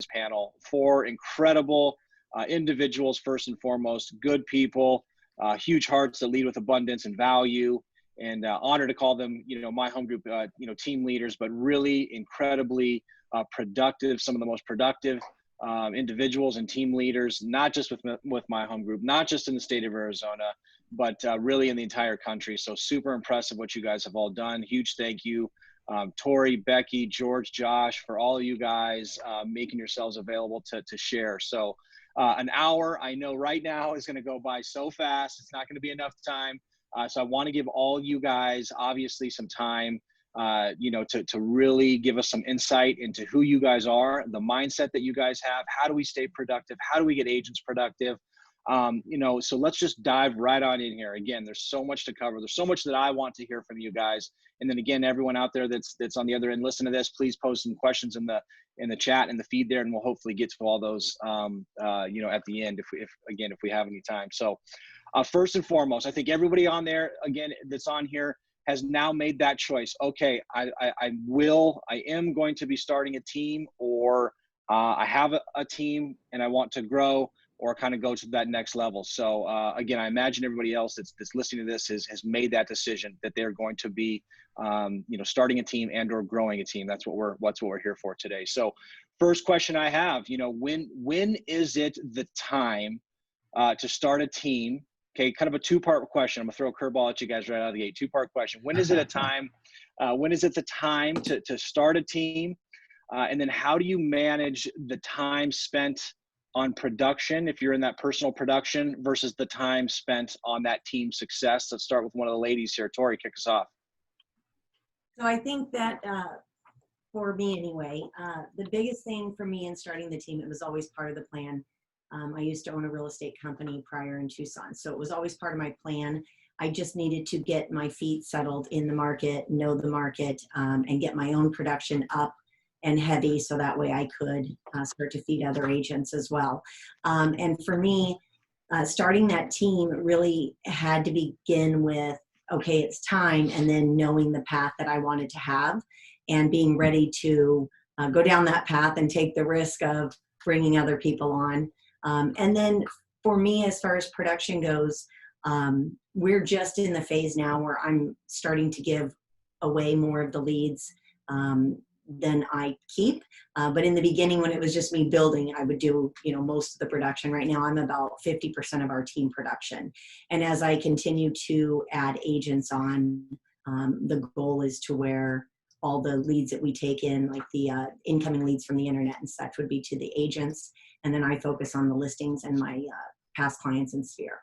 panel. Four incredible individuals, first and foremost, good people, huge hearts that lead with abundance and value, and honored to call them, my home group, team leaders, but really incredibly productive, some of the most productive individuals and team leaders, not just with my home group, not just in the state of Arizona, but really in the entire country. So super impressive what you guys have all done. Huge thank you. Tori, Becky, George, Josh, for all of you guys making yourselves available to share. So an hour, I know right now, is going to go by so fast. It's not going to be enough time. So I want to give all you guys, obviously, some time, to really give us some insight into who you guys are, the mindset that you guys have. How do we stay productive? How do we get agents productive? So let's just dive right on in here. Again, there's so much to cover. There's so much that I want to hear from you guys. And then again, everyone out there that's on the other end, listen to this, please post some questions in the chat and the feed there, and we'll hopefully get to all those, at the end, if we have any time. So first and foremost, I think everybody on there, again, that's on here has now made that choice. Okay, I am going to be starting a team, or I have a team and I want to grow, or kind of go to that next level. So again, I imagine everybody else that's listening to this has made that decision that they're going to be, starting a team and or growing a team. That's what we're here for today. So first question I have, when is it the time to start a team? Okay, kind of a two-part question. I'm gonna throw a curveball at you guys right out of the gate. Two-part question. When is it a time? When is it the time to start a team? And then how do you manage the time spent on production, if you're in that personal production, versus the time spent on that team success? Let's start with one of the ladies here. Tori, kick us off. So I think that for me anyway, the biggest thing for me in starting the team, it was always part of the plan. I used to own a real estate company prior in Tucson, so it was always part of my plan. I just needed to get my feet settled in the market, know the market, and get my own production up and heavy, so that way I could start to feed other agents as well. And for me, starting that team really had to begin with, okay, it's time, and then knowing the path that I wanted to have and being ready to go down that path and take the risk of bringing other people on. And then for me, as far as production goes, we're just in the phase now where I'm starting to give away more of the leads than I keep. But in the beginning, when it was just me building, I would do, most of the production. Right now, I'm about 50% of our team production. And as I continue to add agents on, the goal is to where all the leads that we take in, like the incoming leads from the internet and such, would be to the agents. And then I focus on the listings and my past clients in Sphere.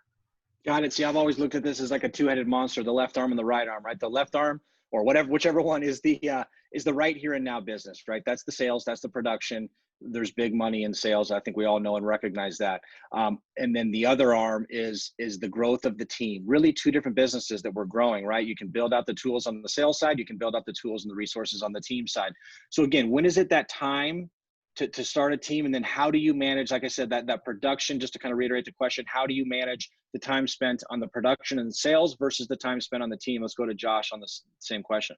Got it. See, I've always looked at this as like a two-headed monster, the left arm and the right arm, right? The left arm, or whichever one is the right here and now business, right? That's the sales, that's the production. There's big money in sales. I think we all know and recognize that. And then the other arm is the growth of the team. Really two different businesses that we're growing, right? You can build out the tools on the sales side. You can build out the tools and the resources on the team side. So again, when is it that time to start a team? And then how do you manage, like I said, that production, just to kind of reiterate the question, how do you manage the time spent on the production and sales versus the time spent on the team? Let's go to Josh on the same question.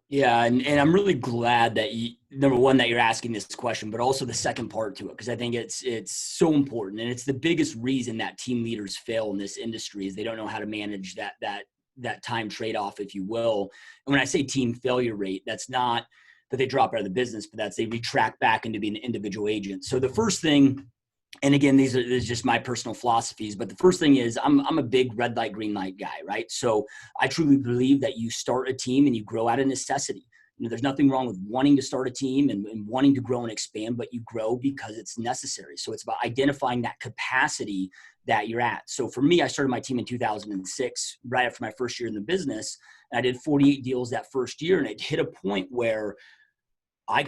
Yeah, and I'm really glad that number one, that you're asking this question, but also the second part to it, because I think it's so important, and it's the biggest reason that team leaders fail in this industry is they don't know how to manage that time trade-off, if you will. And when I say team failure rate, that's not that they drop out of the business, but that's they retract back into being an individual agent. So the first thing, and again, these are just my personal philosophies, but the first thing is I'm a big red light, green light guy, right? So I truly believe that you start a team and you grow out of necessity. There's nothing wrong with wanting to start a team and wanting to grow and expand, but you grow because it's necessary. So it's about identifying that capacity that you're at. So for me, I started my team in 2006, right after my first year in the business. And I did 48 deals that first year, and it hit a point where I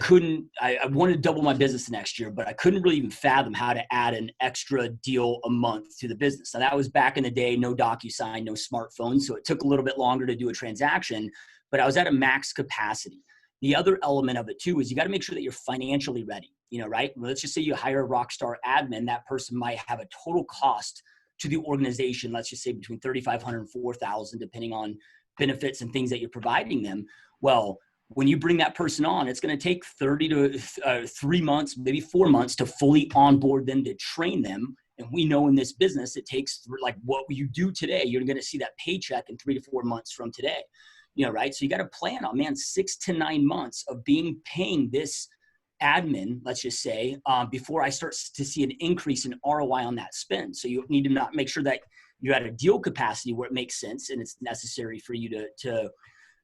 wanted to double my business the next year, but I couldn't really even fathom how to add an extra deal a month to the business. Now that was back in the day, no DocuSign, no smartphone. So it took a little bit longer to do a transaction, but I was at a max capacity. The other element of it too, is you got to make sure that you're financially ready, right? Let's just say you hire a rock star admin. That person might have a total cost to the organization. Let's just say between $3,500 and $4,000, depending on benefits and things that you're providing them. Well, when you bring that person on, it's going to take 30 to 3 months, maybe 4 months to fully onboard them, to train them. And we know in this business, it takes, like what you do today, you're going to see that paycheck in 3 to 4 months from today, right? So you got to plan on, man, 6 to 9 months of paying this admin, let's just say, before I start to see an increase in ROI on that spend. So you need to not make sure that you're at a deal capacity where it makes sense and it's necessary for you to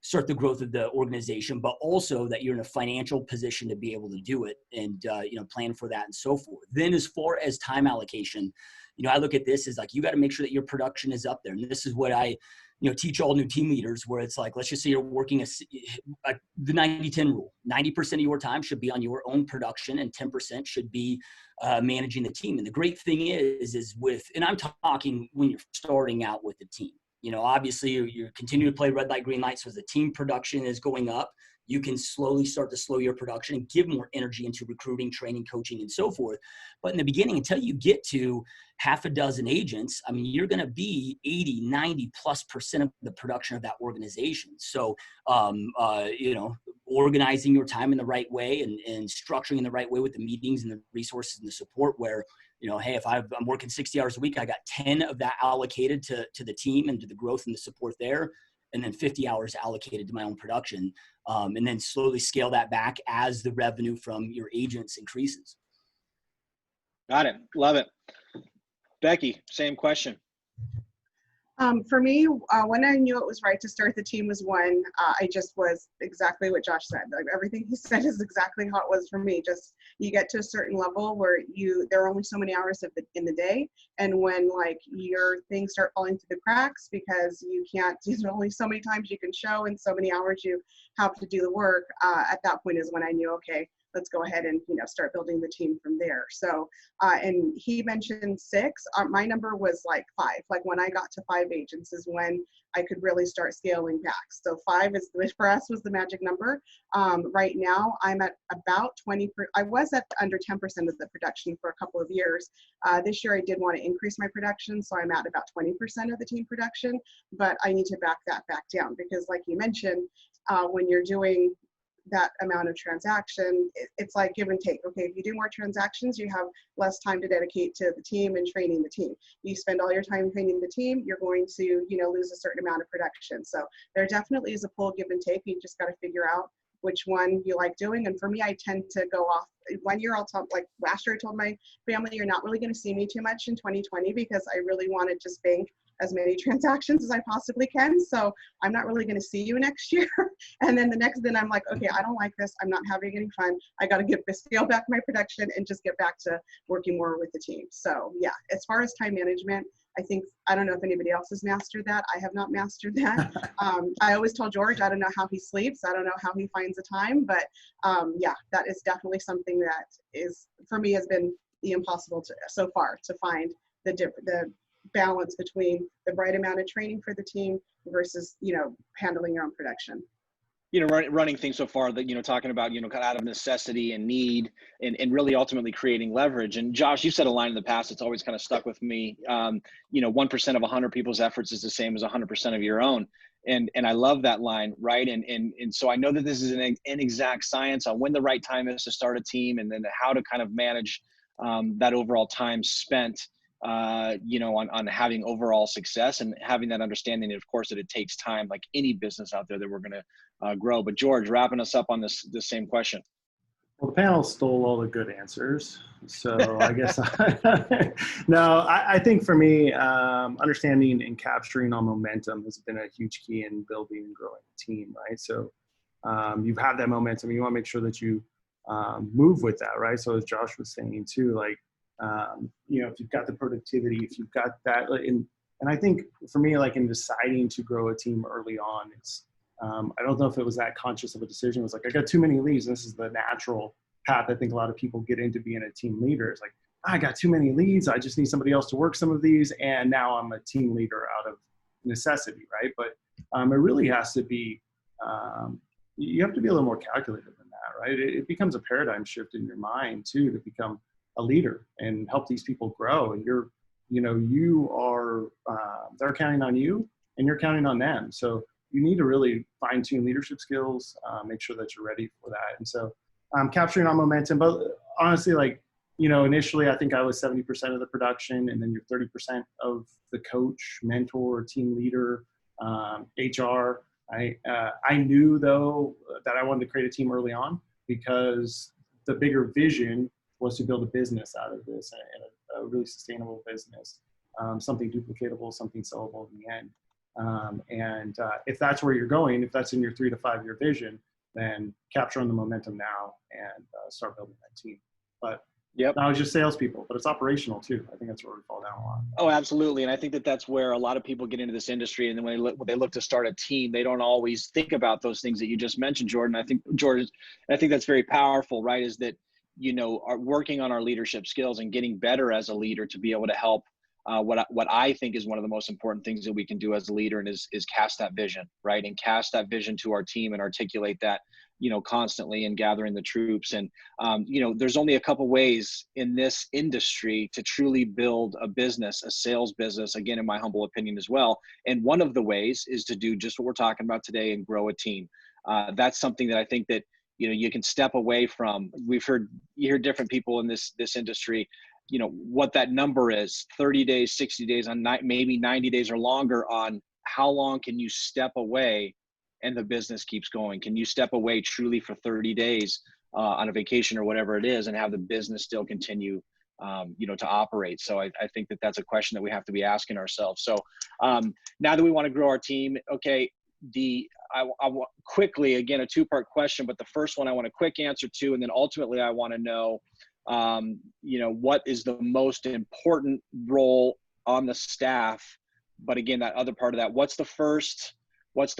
start the growth of the organization, but also that you're in a financial position to be able to do it and, plan for that and so forth. Then as far as time allocation, I look at this as like, you got to make sure that your production is up there. And this is what I, teach all new team leaders, where it's like, let's just say you're working the 90-10 rule. 90% of your time should be on your own production and 10% should be managing the team. And the great thing is and I'm talking when you're starting out with the team. Obviously you're continuing to play red light, green light. So as the team production is going up, you can slowly start to slow your production and give more energy into recruiting, training, coaching, and so forth. But in the beginning, until you get to half a dozen agents, I mean, you're going to be 80, 90+% of the production of that organization. So, organizing your time in the right way and structuring in the right way with the meetings and the resources and the support where, hey, if I'm working 60 hours a week, I got 10 of that allocated to the team and to the growth and the support there, and then 50 hours allocated to my own production, and then slowly scale that back as the revenue from your agents increases. Got it. Love it. Becky, same question. For me, when I knew it was right to start the team was when I just was exactly what Josh said. Like everything he said is exactly how it was for me. Just you get to a certain level where there are only so many hours in the day, and when like your things start falling through the cracks because you can't, there's only so many times you can show and so many hours you have to do the work. At that point is when I knew, okay, let's go ahead and start building the team from there. So and he mentioned 6. My number was like 5. Like when I got to 5 agents is when I could really start scaling back. So 5 is for us was the magic number. Right now I'm at about 20. I was at under 10% of the production for a couple of years. This year I did want to increase my production, so I'm at about 20% of the team production. But I need to back that back down because, like you mentioned, when you're doing that amount of transaction, it's like give and take. Okay, if you do more transactions, you have less time to dedicate to the team and training the team. You spend all your time training the team, you're going to lose a certain amount of production. So there definitely is a pull, give and take. You just got to figure out which one you like doing. And for me, I tend to go off. 1 year I'll talk, like last year I told my family, you're not really going to see me too much in 2020 because I really want to just bank as many transactions as I possibly can. So I'm not really going to see you next year. And then then I'm like, okay, I don't like this. I'm not having any fun. I got to scale back my production and just get back to working more with the team. So yeah, as far as time management, I don't know if anybody else has mastered that. I have not mastered that. I always tell George, I don't know how he sleeps. I don't know how he finds the time, but yeah, that is definitely something that is, for me, has been the impossible so far to find the balance between the right amount of training for the team versus, handling your own production. Running things so far that, talking about, kind of out of necessity and need and really ultimately creating leverage. And Josh, you said a line in the past that's always kind of stuck with me. 1% of 100 people's efforts is the same as 100% of your own. And I love that line, right? And so I know that this is an inexact science on when the right time is to start a team and then how to kind of manage that overall time spent on having overall success and having that understanding, of course, that it takes time, like any business out there that we're going to grow. But George, wrapping us up on this same question. Well, the panel stole all the good answers. So I guess, no, I think for me, understanding and capturing on momentum has been a huge key in building and growing a team, right? So you have that momentum, you want to make sure that you move with that, right? So as Josh was saying too, like, if you've got the productivity, if you've got that, and I think for me, like in deciding to grow a team early on, it's, I don't know if it was that conscious of a decision. It was like, I got too many leads. And this is the natural path I think a lot of people get into being a team leader. It's like, I got too many leads. I just need somebody else to work some of these. And now I'm a team leader out of necessity, right? But it really has to be, you have to be a little more calculated than that, right? It becomes a paradigm shift in your mind too, to become a leader and help these people grow. And you are, they're counting on you and you're counting on them. So you need to really fine tune leadership skills, make sure that you're ready for that. And so capturing on momentum, but honestly, like, initially I think I was 70% of the production, and then you're 30% of the coach, mentor, team leader, HR. I knew though that I wanted to create a team early on, because the bigger vision was to build a business out of this, and a really sustainable business, something duplicatable, something sellable in the end. If that's where you're going, if that's in your 3 to 5 year vision, then capture on the momentum now and start building that team. But Yep. not just salespeople, but it's operational too. I think that's where we fall down a lot. Oh, absolutely. And I think that that's where a lot of people get into this industry. And then when they look to start a team, they don't always think about those things that you just mentioned, Jordan. I think that's very powerful, right? Is that, are working on our leadership skills and getting better as a leader to be able to help. What I think is one of the most important things that we can do as a leader, and is cast that vision, right? And cast that vision to our team and articulate that, constantly, and gathering the troops. And, there's only a couple ways in this industry to truly build a business, a sales business, again, in my humble opinion as well. And one of the ways is to do just what we're talking about today and grow a team. That's something that I think that, you can step away from. You hear different people in this industry, what that number is, 30 days, 60 days, on maybe 90 days or longer, on how long can you step away and the business keeps going? Can you step away truly for 30 days on a vacation or whatever it is, and have the business still continue, to operate? So I think that that's a question that we have to be asking ourselves. So now that we want to grow our team, okay, I quickly, again, a 2-part question, but the first one I want a quick answer to, and then ultimately I want to know, what is the most important role on the staff? But again, that other part of that, what's the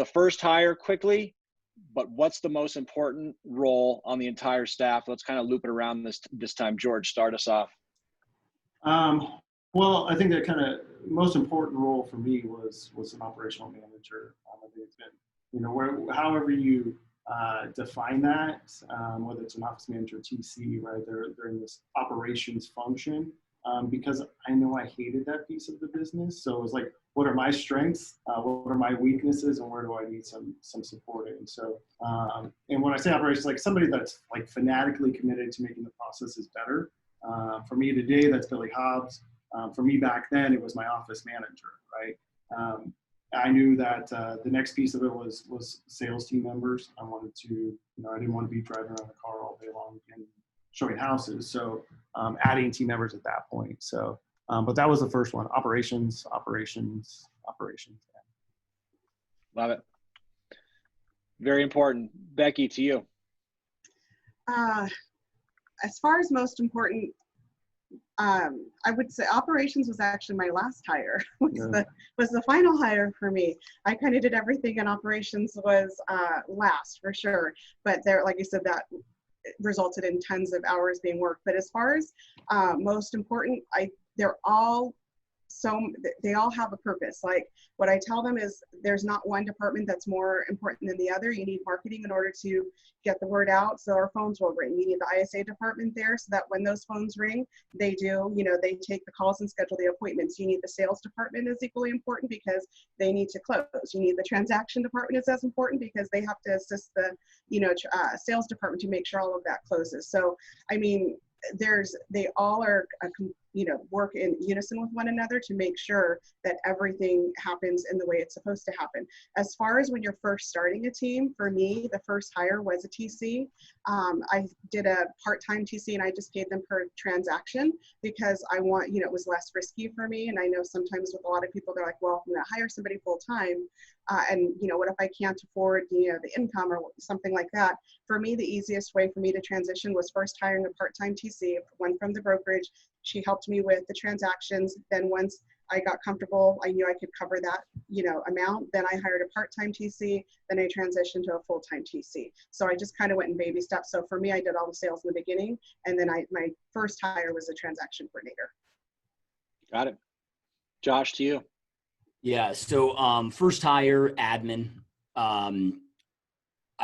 first hire quickly, but what's the most important role on the entire staff? Let's kind of loop it around this time. George, start us off. Well, I think the kind of most important role for me was an operational manager. I think it's been, however you define that, whether it's an office manager, TC, right? They're in this operations function, because I know I hated that piece of the business. So it was like, what are my strengths? What are my weaknesses? And where do I need some support in? So, and when I say operations, like somebody that's like fanatically committed to making the processes better. For me today, that's Billy Hobbs. For me back then, it was my office manager, right? I knew that the next piece of it was sales team members. I wanted to, I didn't want to be driving around the car all day long and showing houses. So adding team members at that point. So, but that was the first one: operations. Love it. Very important. Becky, to you. As far as most important, I would say operations was actually my last hire. was the final hire for me. I kind of did everything, and operations was last for sure. But there, like you said, that resulted in tons of hours being worked. But as far as most important, they all have a purpose. Like what I tell them is there's not one department that's more important than the other. You need marketing in order to get the word out, so our phones will ring. You need the ISA department there so that when those phones ring, they take the calls and schedule the appointments. You need the sales department is equally important because they need to close. You need the transaction department is as important because they have to assist the sales department to make sure all of that closes. So I mean, they all are work in unison with one another to make sure that everything happens in the way it's supposed to happen. As far as when you're first starting a team, for me, the first hire was a TC. I did a part-time TC and I just paid them per transaction because I want, it was less risky for me. And I know sometimes with a lot of people, they're like, well, I'm going to hire somebody full-time. And what if I can't afford, the income or something like that? For me, the easiest way for me to transition was first hiring a part-time TC, one from the brokerage. She helped me with the transactions. Then once I got comfortable, I knew I could cover that, amount. Then I hired a part-time TC. Then I transitioned to a full-time TC. So I just kind of went in baby steps. So for me, I did all the sales in the beginning. And then my first hire was a transaction coordinator. Got it. Josh, to you. Yeah. So first hire, admin. I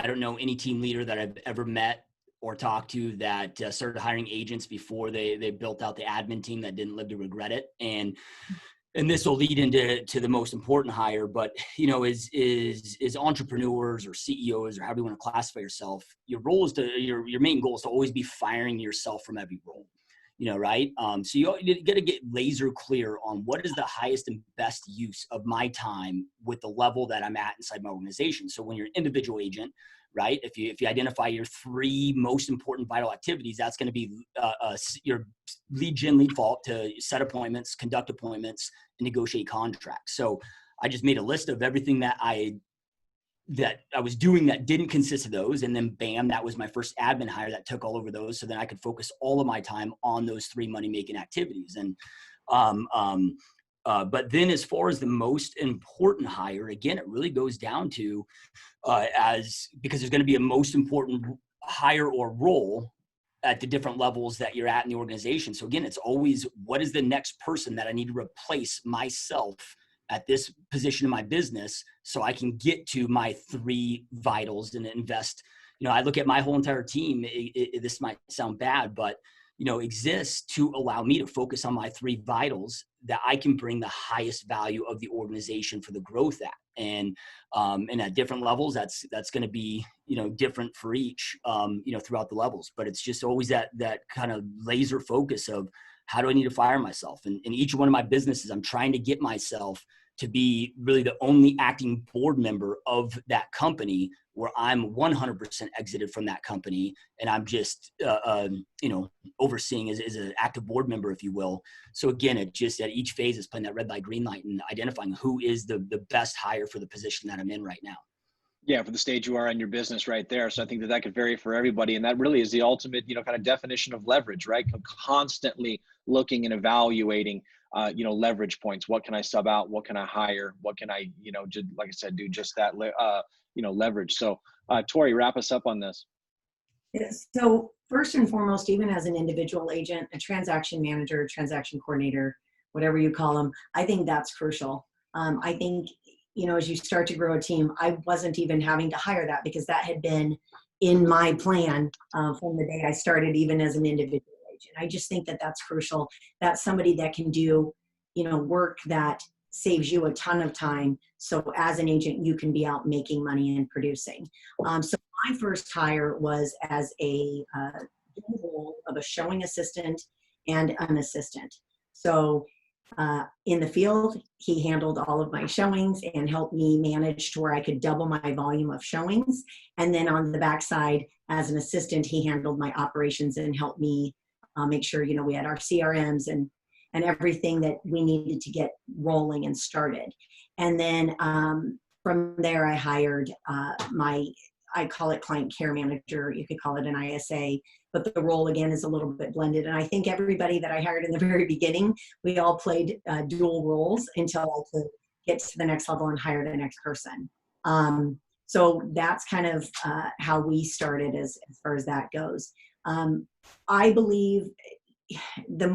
don't know any team leader that I've ever met or talked to that started hiring agents before they built out the admin team that didn't live to regret it. And and this will lead into the most important hire, but is entrepreneurs or CEOs or however you want to classify yourself, your role is your main goal is to always be firing yourself from every role, right? So you got to get laser clear on what is the highest and best use of my time with the level that I'm at inside my organization. So when you're an individual agent, right? If you identify your 3 most important vital activities, that's going to be your lead gen, lead vault to set appointments, conduct appointments, and negotiate contracts. So I just made a list of everything that I was doing that didn't consist of those. And then bam, that was my first admin hire that took all over those. So then I could focus all of my time on those 3 money-making activities. And, but then as far as the most important hire, again, it really goes down to, because there's going to be a most important hire or role at the different levels that you're at in the organization. So again, it's always, what is the next person that I need to replace myself at this position in my business so I can get to my 3 vitals and invest. I look at my whole entire team. This might sound bad, but exists to allow me to focus on my 3 vitals that I can bring the highest value of the organization for the growth at. And at different levels, that's going to be, different for each, throughout the levels. But it's just always that kind of laser focus of, how do I need to fire myself? And in each one of my businesses, I'm trying to get myself to be really the only acting board member of that company, where I'm 100% exited from that company. And I'm just, overseeing as an active board member, if you will. So again, it just at each phase is playing that red light, green light, and identifying who is the best hire for the position that I'm in right now. Yeah, for the stage you are in your business right there. So I think that could vary for everybody. And that really is the ultimate, kind of definition of leverage, right? Constantly looking and evaluating, leverage points. What can I sub out? What can I hire? What can I, just, like I said, do just that, leverage. So Tori, wrap us up on this. Yes. So first and foremost, even as an individual agent, a transaction manager, transaction coordinator, whatever you call them, I think that's crucial. I think, as you start to grow a team, I wasn't even having to hire that, because that had been in my plan from the day I started, even as an individual agent. I just think that that's crucial. That's somebody that can do, work that saves you a ton of time. So as an agent, you can be out making money and producing. So my first hire was as a role of a showing assistant and an assistant. So in the field, he handled all of my showings and helped me manage to where I could double my volume of showings. And then on the backside, as an assistant, he handled my operations and helped me make sure, we had our CRMs and everything that we needed to get rolling and started. And then from there, I hired I call it client care manager. You could call it an ISA, but the role again is a little bit blended. And I think everybody that I hired in the very beginning, we all played dual roles until I could get to the next level and hire the next person. So that's kind of how we started as far as that goes. I believe the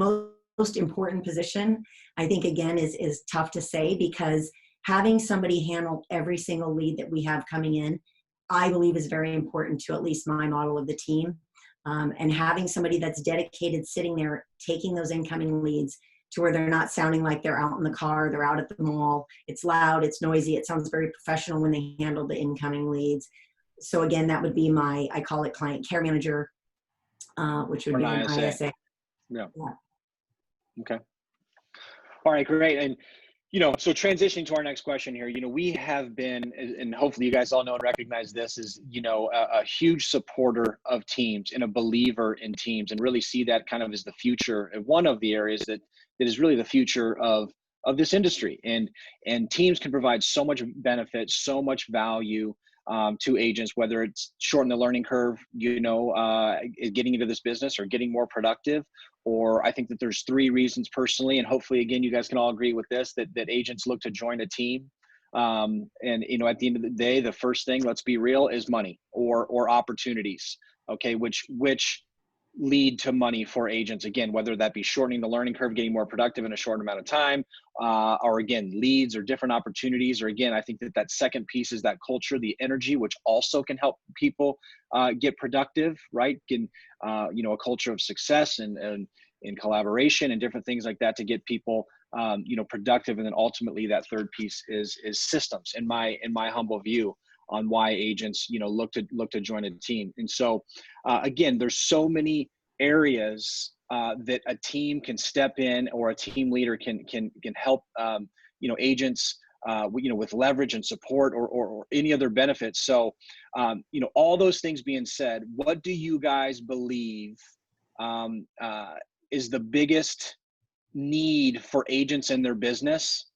most important position, I think again, is tough to say, because having somebody handle every single lead that we have coming in, I believe is very important to at least my model of the team. And having somebody that's dedicated sitting there, taking those incoming leads to where they're not sounding like they're out in the car, they're out at the mall, it's loud, it's noisy, it sounds very professional when they handle the incoming leads. So again, that would be I call it client care manager, which would be an ISA. Yeah. Okay. All right, great. And so transitioning to our next question here, we have been, and hopefully you guys all know and recognize this, is, a huge supporter of teams and a believer in teams, and really see that kind of as the future, one of the areas that is really the future of this industry. And teams can provide so much benefit, so much value to agents, whether it's shorten the learning curve, getting into this business or getting more productive. Or I think that there's 3 reasons personally, and hopefully, again, you guys can all agree with this, that agents look to join a team. And, at the end of the day, the first thing, let's be real, is money or opportunities, okay, which lead to money for agents. Again, whether that be shortening the learning curve, getting more productive in a short amount of time, or again, leads or different opportunities. Or again, I think that second piece is that culture, the energy, which also can help people get productive, right? A culture of success and in collaboration and different things like that to get people, productive. And then ultimately that third piece is systems, in my humble view, on why agents, look to join a team. And so, again, there's so many areas that a team can step in, or a team leader can help, agents, with leverage and support, or any other benefits. So, all those things being said, what do you guys believe is the biggest need for agents in their business,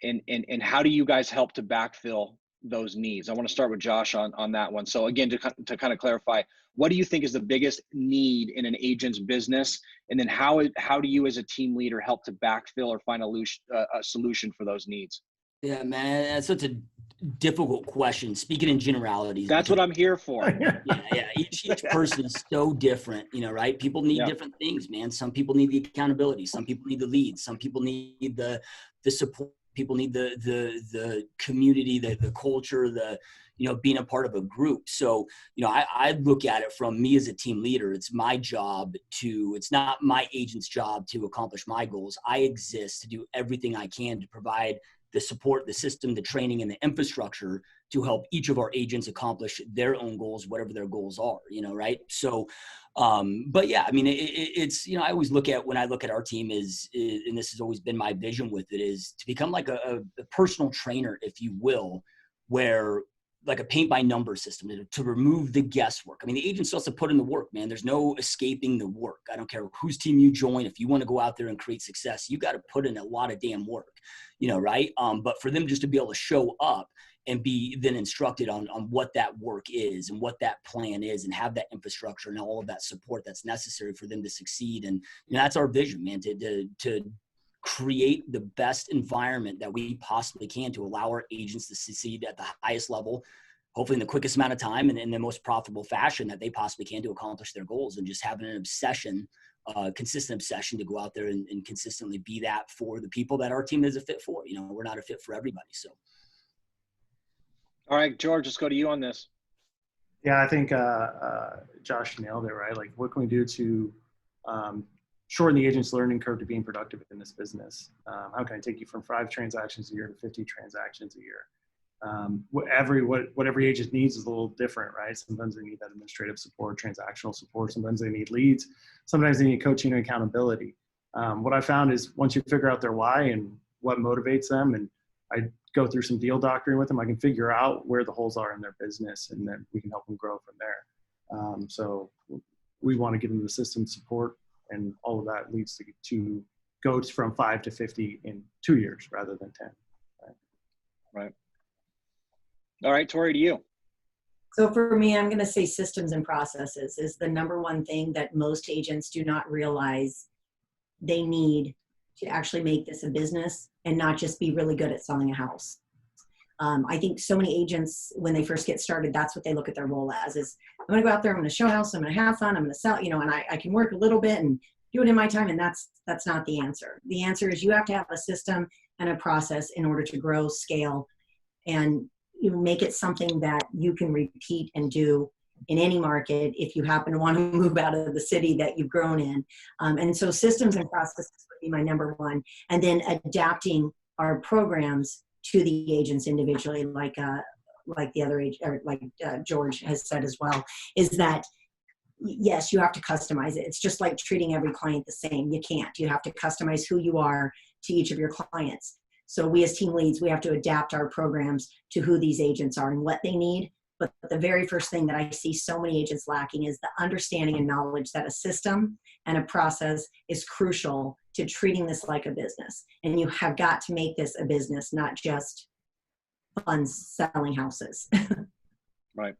and how do you guys help to backfill those needs? I want to start with Josh on that one. So again, to kind of clarify, what do you think is the biggest need in an agent's business? And then how do you as a team leader help to backfill or find a solution for those needs? Yeah, man, that's such a difficult question. Speaking in generalities. That's what I'm here for. Yeah. Each person is so different, right? People need different things, man. Some people need the accountability. Some people need the leads. Some people need the support. People need the community, the culture, being a part of a group. So, I look at it from me as a team leader. It's my job it's not my agent's job to accomplish my goals. I exist to do everything I can to provide the support, the system, the training, and the infrastructure to help each of our agents accomplish their own goals, whatever their goals are, right? So, but yeah, I mean, it's, I always look at, when I look at our team and this has always been my vision with it, is to become like a personal trainer, if you will, where like a paint by number system to remove the guesswork. I mean, the agent still has to put in the work, man. There's no escaping the work. I don't care whose team you join. If you want to go out there and create success, you got to put in a lot of damn work, right? But for them just to be able to show up and be then instructed on what that work is and what that plan is, and have that infrastructure and all of that support that's necessary for them to succeed. And that's our vision, man, to create the best environment that we possibly can to allow our agents to succeed at the highest level, hopefully in the quickest amount of time and in the most profitable fashion that they possibly can to accomplish their goals. And just having an obsession, consistent obsession to go out there and consistently be that for the people that our team is a fit for. We're not a fit for everybody. So. All right, George, let's go to you on this. Yeah, I think Josh nailed it, right? Like, what can we do to shorten the agent's learning curve to being productive in this business? How can I take you from 5 transactions a year to 50 transactions a year? What every agent needs is a little different, right? Sometimes they need that administrative support, transactional support. Sometimes they need leads. Sometimes they need coaching and accountability. What I found is once you figure out their why and what motivates them, and I go through some deal doctoring with them, I can figure out where the holes are in their business, and then we can help them grow from there. So we want to give them the system support, and all of that leads to go from 5 to 50 in 2 years rather than 10. Right. All right, Tori, to you. So for me, I'm going to say systems and processes is the number one thing that most agents do not realize they need to actually make this a business and not just be really good at selling a house. I think so many agents, when they first get started, that's what they look at their role as, is I'm going to go out there, I'm going to show a house, I'm going to have fun, I'm going to sell, and I can work a little bit and do it in my time. And that's not the answer. The answer is you have to have a system and a process in order to grow, scale, and you make it something that you can repeat and do in any market if you happen to want to move out of the city that you've grown in. And so systems and processes would be my number one. And then adapting our programs to the agents individually, like the other age, or like George has said as well, is that yes, you have to customize it. It's just like treating every client the same. You can't. You have to customize who you are to each of your clients. So we as team leads, we have to adapt our programs to who these agents are and what they need. But the very first thing that I see so many agents lacking is the understanding and knowledge that a system and a process is crucial to treating this like a business. And you have got to make this a business, not just fun selling houses. Right.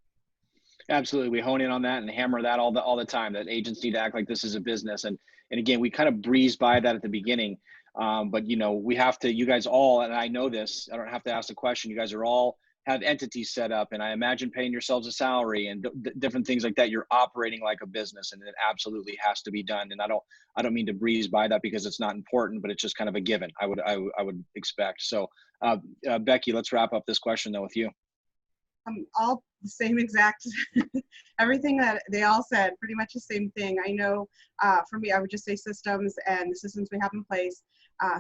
Absolutely. We hone in on that and hammer that all the time, that agents need to act like this is a business. And again, we kind of breezed by that at the beginning. But we have to, you guys all, and I know this, I don't have to ask the question, you guys are all have entities set up, and I imagine paying yourselves a salary and different things like that. You're operating like a business, and it absolutely has to be done. And I don't mean to breeze by that because it's not important, but it's just kind of a given. I would expect. So Becky, let's wrap up this question though with you. all the same exact, everything that they all said, pretty much the same thing. I know for me, I would just say systems and the systems we have in place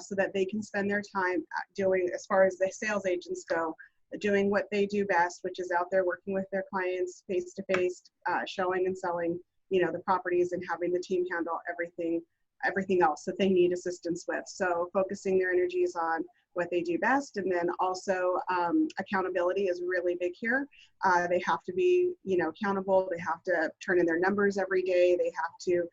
so that they can spend their time doing, as far as the sales agents go, doing what they do best, which is out there working with their clients face to face, showing and selling, the properties, and having the team handle everything else that they need assistance with. So focusing their energies on what they do best. And then also accountability is really big here. They have to be, accountable. They have to turn in their numbers every day. They have to,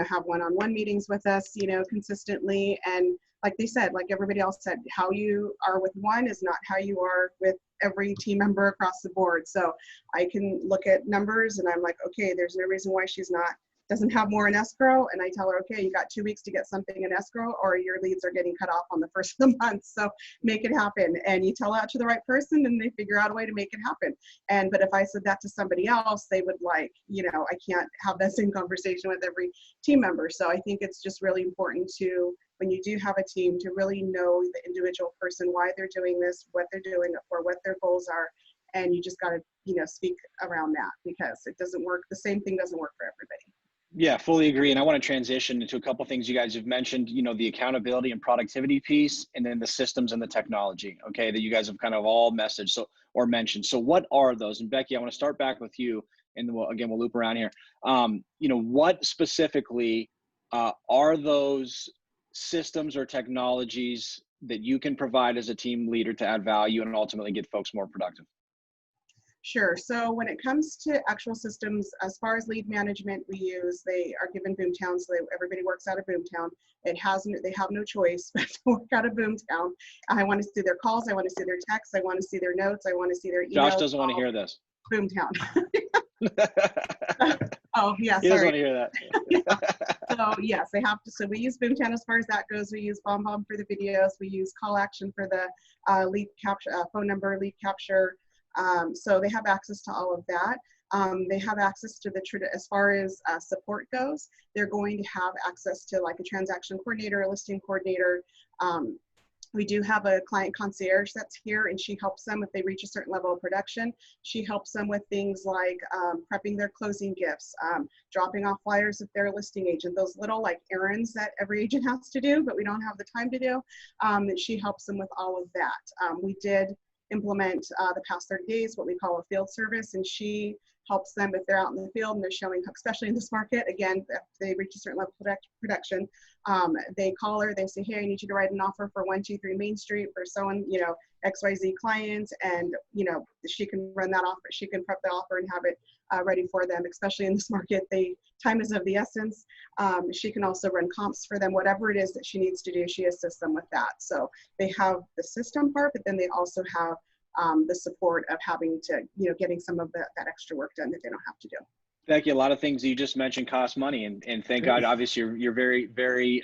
have one-on-one meetings with us, consistently. And like they said, like everybody else said, how you are with one is not how you are with every team member across the board. So I can look at numbers and I'm like, okay, there's no reason why she's doesn't have more in escrow. And I tell her, okay, you got 2 weeks to get something in escrow or your leads are getting cut off on the first of the month. So make it happen. And you tell that to the right person and they figure out a way to make it happen. But if I said that to somebody else, they would I can't have that same conversation with every team member. So I think it's just really important to, when you do have a team, to really know the individual person, why they're doing this, what they're doing it for, what their goals are. And you just got to, speak around that, because it doesn't work. The same thing doesn't work for everybody. Yeah, fully agree. And I want to transition into a couple of things you guys have mentioned, the accountability and productivity piece, and then the systems and the technology, okay, that you guys have kind of all mentioned. So what are those? And Becky, I want to start back with you, and then we'll loop around here. What specifically are those systems or technologies that you can provide as a team leader to add value and ultimately get folks more productive? Sure. So when it comes to actual systems, as far as lead management, they are given Boomtown, so everybody works out of Boomtown. They have no choice but to work out of Boomtown. I want to see their calls. I want to see their texts. I want to see their notes. I want to see their emails. Josh doesn't want to hear this. Boomtown. Oh, yeah, he doesn't sorry. want to hear that. So yes, they have to. So we use Boomtown as far as that goes. We use BombBomb for the videos. We use Call Action for the lead capture, phone number lead capture. So they have access to all of that. They have access to as far as support goes, they're going to have access to like a transaction coordinator, a listing coordinator. We do have a client concierge that's here, and she helps them if they reach a certain level of production. She helps them with things like prepping their closing gifts, dropping off flyers if they're a listing agent, those little like errands that every agent has to do, but we don't have the time to do. She helps them with all of that. We did implement the past 30 days, what we call a field service, and she helps them if they're out in the field and they're showing, especially in this market, again, if they reach a certain level of production, they call her, they say, hey, I need you to write an offer for 123 Main Street for someone, XYZ client, and she can run that offer, she can prep the offer and have it ready for them, especially in this market. Time is of the essence. She can also run comps for them, whatever it is that she needs to do, she assists them with that. So they have the system part, but then they also have the support of having to, getting some of that extra work done that they don't have to do. Becky, a lot of things you just mentioned cost money, and thank God, obviously you're very, very,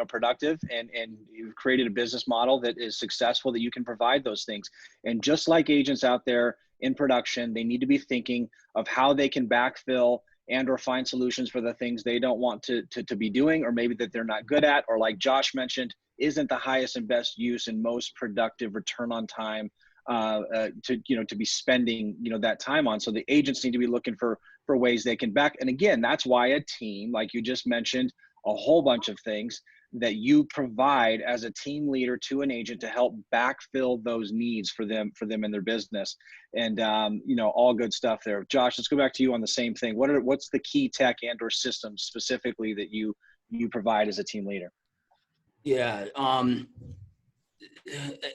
productive, and you've created a business model that is successful, that you can provide those things. And just like agents out there in production, they need to be thinking of how they can backfill and or find solutions for the things they don't want to be doing, or maybe that they're not good at, or like Josh mentioned, isn't the highest and best use and most productive return on time to be spending, that time on. So the agents need to be looking for ways they can back. And again, that's why a team, like you just mentioned, a whole bunch of things that you provide as a team leader to an agent to help backfill those needs for them in their business. And, all good stuff there. Josh, let's go back to you on the same thing. What's the key tech and or systems specifically that you provide as a team leader? Yeah.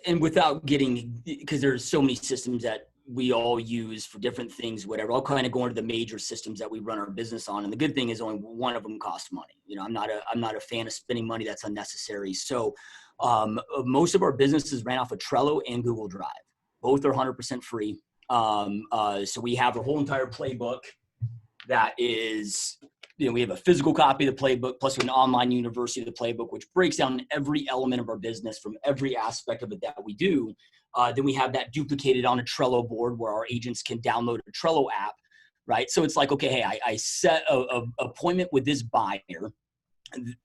And without getting, because there's so many systems that we all use for different things, whatever, I'll kind of go into the major systems that we run our business on. And the good thing is only one of them costs money. I'm not a fan of spending money that's unnecessary. So most of our businesses ran off of Trello and Google Drive. Both are 100% free. So we have a whole entire playbook that is, we have a physical copy of the playbook plus an online university of the playbook, which breaks down every element of our business from every aspect of it that we do. Then we have that duplicated on a Trello board where our agents can download a Trello app, right? So it's like, okay, hey, I set a appointment with this buyer,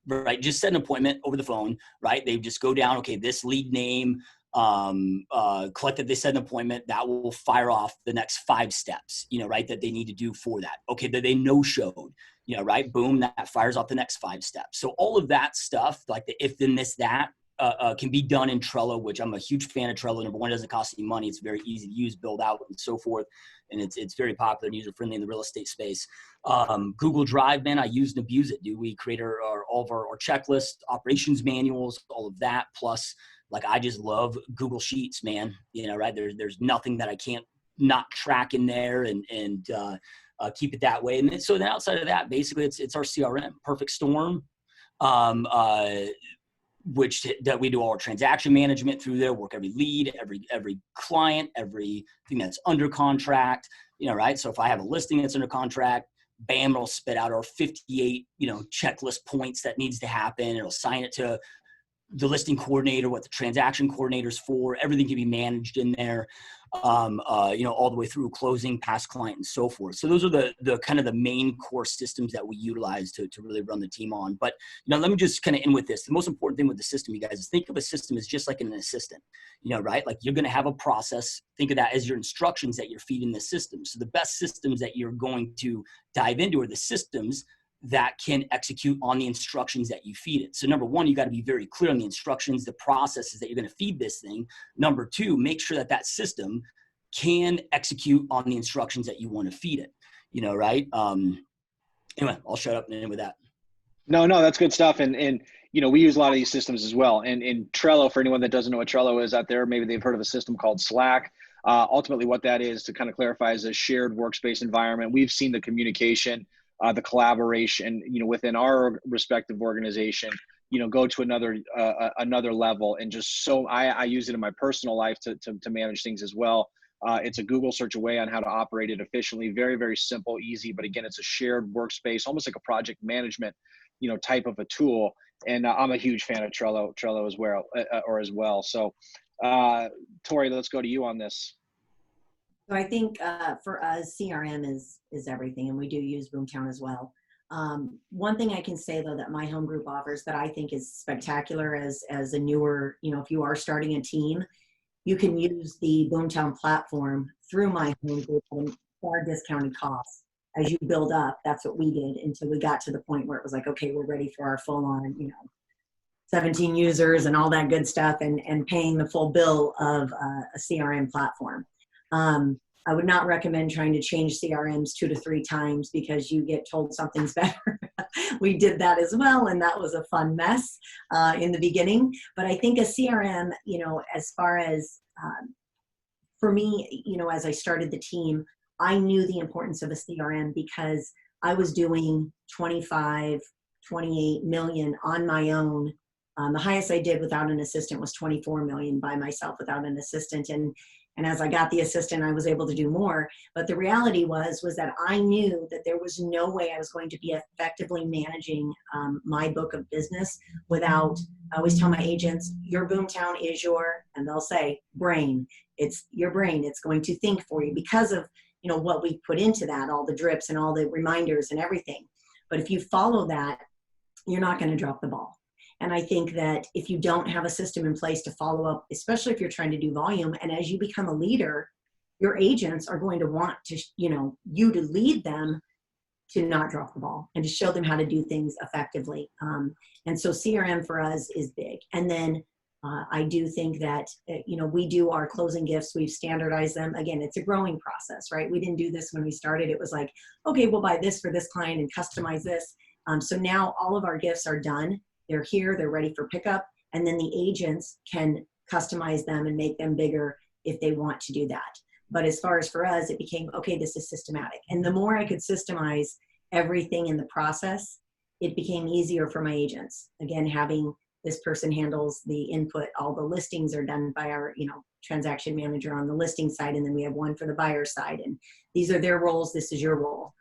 right? Just set an appointment over the phone, right? They just go down, okay, this lead name, collected, they set an appointment that will fire off the next 5 steps, right, that they need to do for that. Okay, that they no-showed, right, boom, that fires off the next 5 steps. So all of that stuff, like the if, then, this, that, can be done in Trello, which I'm a huge fan of Trello. Number one, it doesn't cost any money. It's very easy to use, build out, and so forth. And it's very popular and user-friendly in the real estate space. Google Drive, man, I use and abuse it, dude. We create all of our checklists, operations manuals, all of that. Plus, like, I just love Google Sheets, man. Right? There's nothing that I can't not track in there and keep it that way. And then, so then outside of that, basically, it's our CRM, Perfect Storm. Which that we do all our transaction management through there, work every lead, every client, everything that's under contract, right? So if I have a listing that's under contract, bam, it'll spit out our 58, checklist points that needs to happen. It'll assign it to the listing coordinator, what the transaction coordinator's for. Everything can be managed in there, all the way through closing, past client, and so forth. So those are the kind of the main core systems that we utilize to really run the team on. But, let me just kind of end with this. The most important thing with the system, you guys, is think of a system as just like an assistant, right? Like, you're going to have a process. Think of that as your instructions that you're feeding the system. So the best systems that you're going to dive into are the systems that can execute on the instructions that you feed it. So number one, you got to be very clear on the instructions, the processes that you're going to feed this thing. Number two, make sure that system can execute on the instructions that you want to feed it, right? Anyway, I'll shut up and end with that. No, that's good stuff. And we use a lot of these systems as well. And in Trello, for anyone that doesn't know what Trello is out there, maybe they've heard of a system called Slack. Ultimately, what that is, to kind of clarify, is a shared workspace environment. We've seen the communication, the collaboration, within our respective organization, go to another level. And just so I use it in my personal life to manage things as well. It's a Google search away on how to operate it efficiently. Very, very simple, easy. But again, it's a shared workspace, almost like a project management, type of a tool. And I'm a huge fan of Trello as well. So, Tori, let's go to you on this. So I think for us, CRM is everything, and we do use Boomtown as well. One thing I can say, though, that My Home Group offers that I think is spectacular as a newer, if you are starting a team, you can use the Boomtown platform through My Home Group at far discounted costs. As you build up, that's what we did until we got to the point where it was like, okay, we're ready for our full-on, 17 users and all that good stuff, and paying the full bill of a CRM platform. I would not recommend trying to change CRMs 2 to 3 times because you get told something's better. We did that as well, and that was a fun mess in the beginning. But I think a CRM, as far as for me, as I started the team, I knew the importance of a CRM because I was doing 25, 28 million on my own. The highest I did without an assistant was 24 million by myself without an assistant. And as I got the assistant, I was able to do more. But the reality was that I knew that there was no way I was going to be effectively managing my book of business without, I always tell my agents, your Boomtown is and they'll say, brain. It's your brain. It's going to think for you because of, what we put into that, all the drips and all the reminders and everything. But if you follow that, you're not going to drop the ball. And I think that if you don't have a system in place to follow up, especially if you're trying to do volume, and as you become a leader, your agents are going to want to, you to lead them to not drop the ball and to show them how to do things effectively. And so CRM for us is big. And then I do think that, we do our closing gifts. We've standardized them. Again, it's a growing process, right? We didn't do this when we started. It was like, okay, we'll buy this for this client and customize this. So now all of our gifts are done. They're here, they're ready for pickup, and then the agents can customize them and make them bigger if they want to do that. But as far as for us, it became, okay, this is systematic. And the more I could systemize everything in the process, it became easier for my agents. Again, having this person handles the input, all the listings are done by our, transaction manager on the listing side, and then we have one for the buyer side. And these are their roles, this is your role.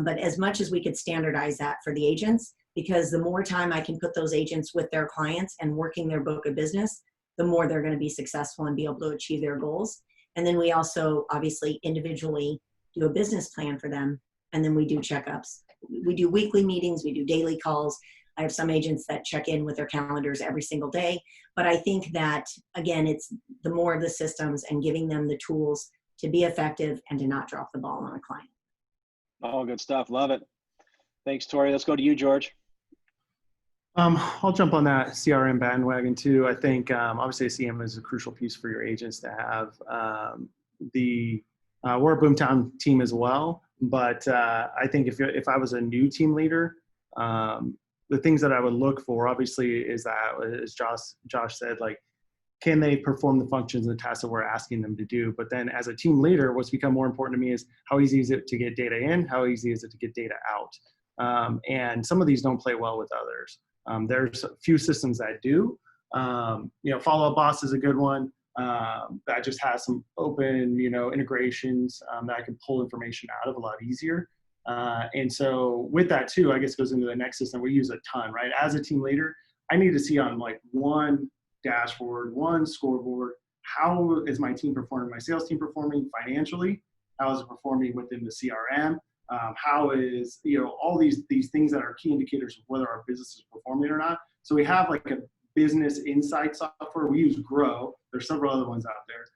But as much as we could standardize that for the agents, because the more time I can put those agents with their clients and working their book of business, the more they're going to be successful and be able to achieve their goals. And then we also obviously individually do a business plan for them. And then we do checkups. We do weekly meetings, we do daily calls. I have some agents that check in with their calendars every single day. But I think that, again, it's the more of the systems and giving them the tools to be effective and to not drop the ball on a client. Oh, good stuff. Love it. Thanks, Tori. Let's go to you, George. I'll jump on that CRM bandwagon too. I think obviously a CM is a crucial piece for your agents to have. We're a Boomtown team as well, but I think if I was a new team leader, the things that I would look for obviously is that, as Josh said, like, can they perform the functions and the tasks that we're asking them to do? But then as a team leader, what's become more important to me is how easy is it to get data in? How easy is it to get data out? And some of these don't play well with others. There's a few systems that do. Follow Up Boss is a good one that just has some open, integrations that I can pull information out of a lot easier. And so with that too, I guess goes into the next system we use a ton, right? As a team leader, I need to see on like one dashboard, one scoreboard, how is my team performing, my sales team performing financially? How is it performing within the CRM? How is, all these things that are key indicators of whether our business is performing or not. So we have like a business insight software. We use Grow. There's several other ones out there.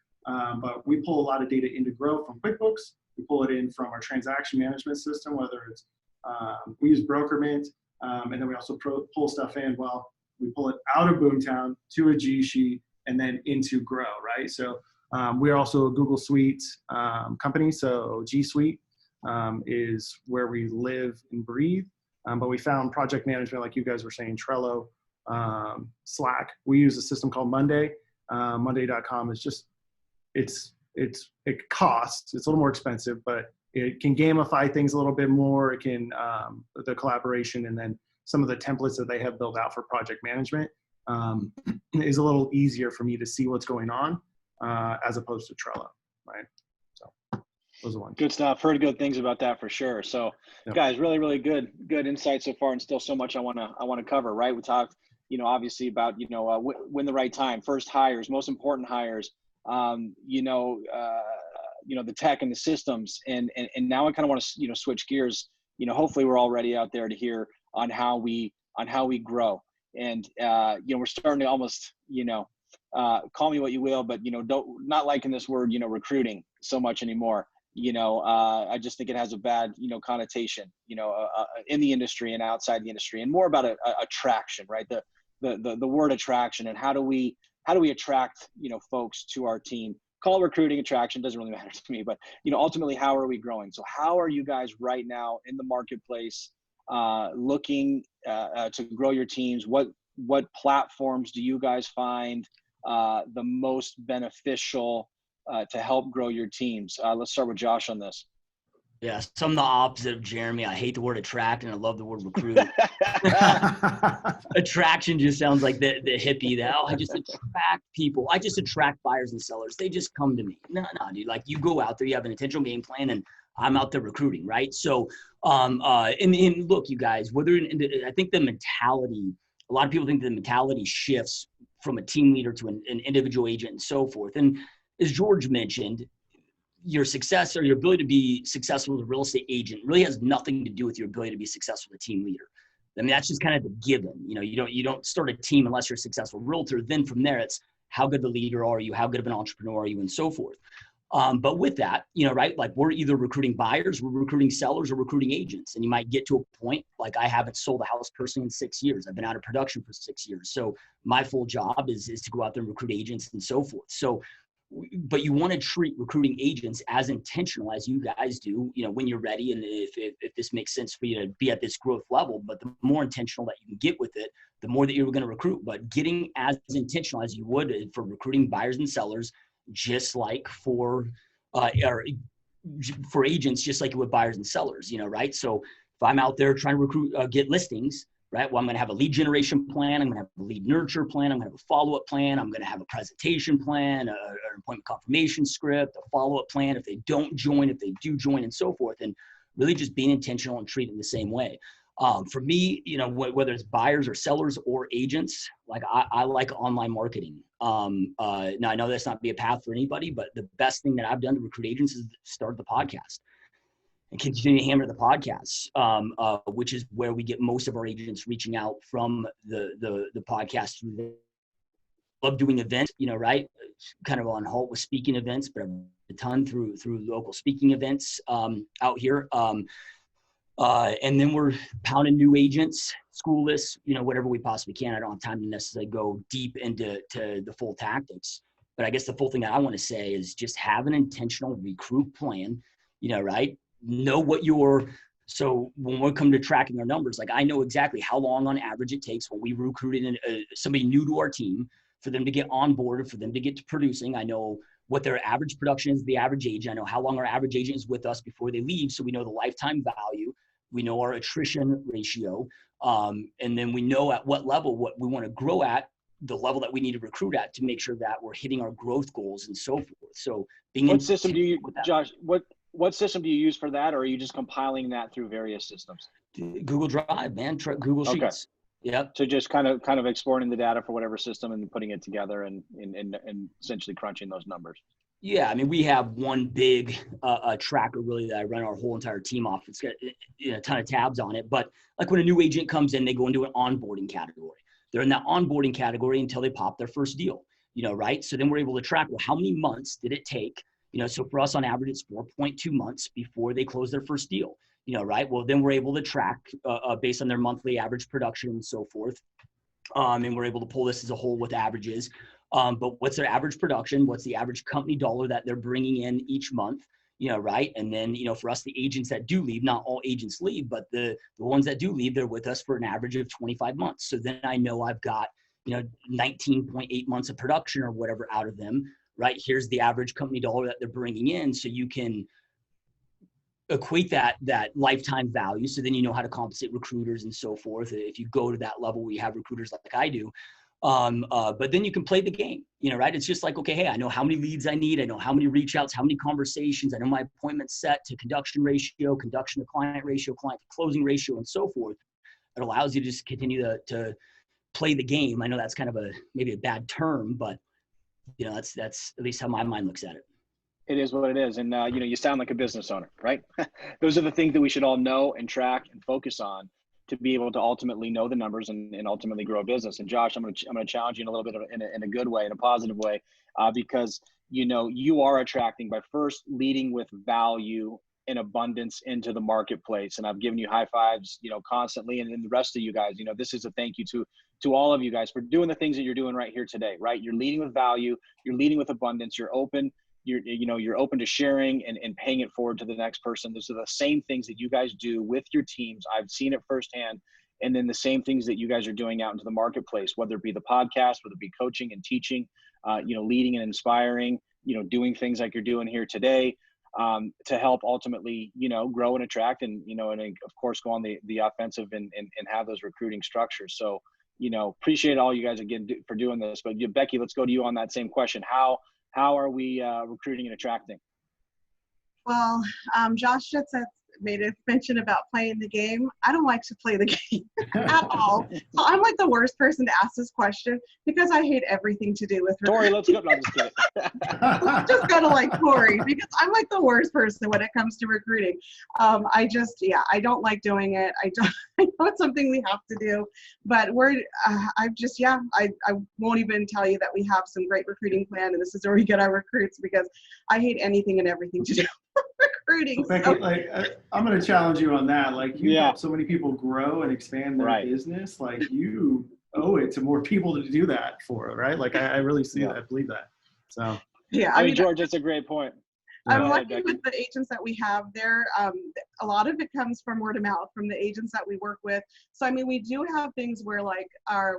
But we pull a lot of data into Grow from QuickBooks. We pull it in from our transaction management system, whether it's, we use Brokerment, and then we also pull stuff in. Well, we pull it out of Boomtown to a G Sheet and then into Grow, right? So we're also a Google Suite company. So G Suite is where we live and breathe. But we found project management, like you guys were saying, Trello, Slack. We use a system called Monday. Monday.com is just, it costs, it's a little more expensive, but it can gamify things a little bit more. It can, the collaboration, and then some of the templates that they have built out for project management is a little easier for me to see what's going on as opposed to Trello, right? So those are ones. Good stuff. Heard good things about that for sure. So Yep. Guys, really, really good insight so far, and still so much I want to cover, right? We talked, obviously about, when the right time, first hires, most important hires, the tech and the systems. And now I kind of want to, switch gears. Hopefully we're all ready out there to hear on how we grow. And, we're starting to almost, call me what you will, but, not liking this word, recruiting so much anymore. I just think it has a bad, connotation, in the industry and outside the industry, and more about attraction, right? The word attraction, and how do we attract, folks to our team? Call it recruiting, attraction, doesn't really matter to me, but, ultimately, how are we growing? So how are you guys right now in the marketplace, looking to grow your teams? What platforms do you guys find the most beneficial to help grow your teams? Let's start with Josh on this. Yeah, so I'm the opposite of Jeremy. I hate the word attract and I love the word recruit. Attraction just sounds like the hippie that, I just attract people. I just attract buyers and sellers. They just come to me. No, dude. Like, you go out there, you have an intentional game plan, and I'm out there recruiting, right? So, and look, you guys, I think the mentality, a lot of people think the mentality shifts from a team leader to an individual agent and so forth. And as George mentioned, your success or your ability to be successful as a real estate agent really has nothing to do with your ability to be successful as a team leader. I mean, that's just kind of the given. You don't start a team unless you're a successful realtor. Then from there, it's how good the leader are you, how good of an entrepreneur are you, and so forth. But with that, right, like, we're either recruiting buyers, we're recruiting sellers, or recruiting agents. And you might get to a point, like, I haven't sold a house personally in 6 years. I've been out of production for 6 years. So my full job is to go out there and recruit agents and so forth. So, but you want to treat recruiting agents as intentional as you guys do, when you're ready. And if this makes sense for you to be at this growth level, but the more intentional that you can get with it, the more that you're going to recruit. But getting as intentional as you would for recruiting buyers and sellers, just like for agents, just like with buyers and sellers, right? So if I'm out there trying to recruit, get listings, right? Well, I'm going to have a lead generation plan. I'm going to have a lead nurture plan. I'm going to have a follow-up plan. I'm going to have a presentation plan, an appointment confirmation script, a follow-up plan if they don't join, if they do join, and so forth. And really just being intentional and treating the same way. For me, whether it's buyers or sellers or agents, like, I like online marketing. Now, I know that's not be a path for anybody, but the best thing that I've done to recruit agents is start the podcast. and continue to hammer the podcasts, which is where we get most of our agents reaching out from the podcast. Love doing events, right? Kind of on halt with speaking events, but a ton through local speaking events out here. And then we're pounding new agents, school lists, whatever we possibly can. I don't have time to necessarily go deep into the full tactics, but I guess the full thing that I want to say is just have an intentional recruit plan, right? Know what so when we come to tracking our numbers, like I know exactly how long on average it takes when we recruited somebody new to our team for them to get onboarded, for them to get to producing. I know what their average production is, the average age. I know how long our average agent is with us before they leave. So we know the lifetime value. We know our attrition ratio. And then we know at what level, what we want to grow at, the level that we need to recruit at to make sure that we're hitting our growth goals and so forth. So what system do you, Josh, what system do you use for that? Or are you just compiling that through various systems? Google Drive, man, Google Sheets. Yep. So just kind of exporting the data for whatever system and putting it together and essentially crunching those numbers. Yeah, I mean, we have one big tracker really that I run our whole entire team off. It's got a ton of tabs on it. But like when a new agent comes in, they go into an onboarding category. They're in that onboarding category until they pop their first deal, right? So then we're able to track, well, how many months did it take? So for us on average, it's 4.2 months before they close their first deal, right? Well, then we're able to track based on their monthly average production and so forth. And we're able to pull this as a whole with averages. But what's their average production? What's the average company dollar that they're bringing in each month? Right? And then, for us, the agents that do leave, not all agents leave, but the ones that do leave, they're with us for an average of 25 months. So then I know I've got, 19.8 months of production or whatever out of them, right? Here's the average company dollar that they're bringing in. So you can equate that lifetime value. So then you know how to compensate recruiters and so forth. If you go to that level, we have recruiters like I do. But then you can play the game, right? It's just like, okay, hey, I know how many leads I need. I know how many reach outs, how many conversations. I know my appointment set to conduction ratio, conduction to client ratio, client to closing ratio, and so forth. It allows you to just continue to play the game. I know that's kind of maybe a bad term, but that's at least how my mind looks at it. It is what it is. And, you sound like a business owner, right? Those are the things that we should all know and track and focus on to be able to ultimately know the numbers and ultimately grow a business. And Josh, I'm going to challenge you in a little bit in a good way, in a positive way, because, you are attracting by first leading with value and abundance into the marketplace. And I've given you high fives, constantly. And then the rest of you guys, this is a thank you to all of you guys for doing the things that you're doing right here today, right? You're leading with value, you're leading with abundance, you're open. You're open to sharing and paying it forward to the next person. Those are the same things that you guys do with your teams. I've seen it firsthand. And then the same things that you guys are doing out into the marketplace, whether it be the podcast, whether it be coaching and teaching, leading and inspiring, doing things like you're doing here today, to help ultimately, grow and attract and of course go on the offensive and have those recruiting structures. So, appreciate all you guys again for doing this. But Becky, let's go to you on that same question. How are we recruiting and attracting? Well, Josh just made a mention about playing the game. I don't like to play the game at all. So I'm like the worst person to ask this question because I hate everything to do with Tori, let's go. No, I'm just kidding. Let's just go to like Tori because I'm like the worst person when it comes to recruiting. I don't like doing it. I know it's something we have to do, but I won't even tell you that we have some great recruiting plan and this is where we get our recruits because I hate anything and everything to do with recruiting. Becky, I'm going to challenge you on that. Like you help so many people grow and expand their business. Like you owe it to more people to do that for, right? Like I really see that. I believe that. So yeah, I mean, George, that's a great point. I'm lucky with the agents that we have there. A lot of it comes from word of mouth from the agents that we work with. So, I mean, we do have things where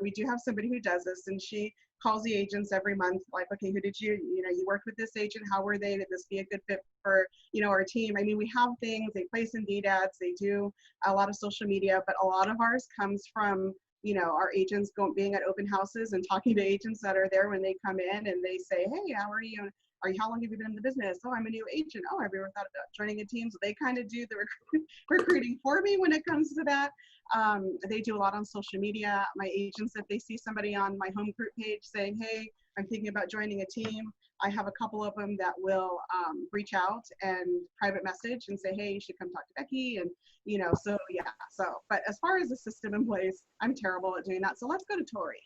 we do have somebody who does this and she calls the agents every month, like, okay, who did you worked with this agent? How were they? Did this be a good fit for, our team? I mean, we have things, they place Indeed ads, they do a lot of social media, but a lot of ours comes from, our agents being at open houses and talking to agents that are there when they come in and they say, hey, how are you? how long have you been in the business? Oh, I'm a new agent. Oh, have you ever thought about joining a team? So they kind of do the recruiting for me when it comes to that. They do a lot on social media. My agents, if they see somebody on my home group page saying, hey, I'm thinking about joining a team, I have a couple of them that will reach out and private message and say, hey, you should come talk to Becky. And, so yeah. But as far as the system in place, I'm terrible at doing that. So let's go to Tori.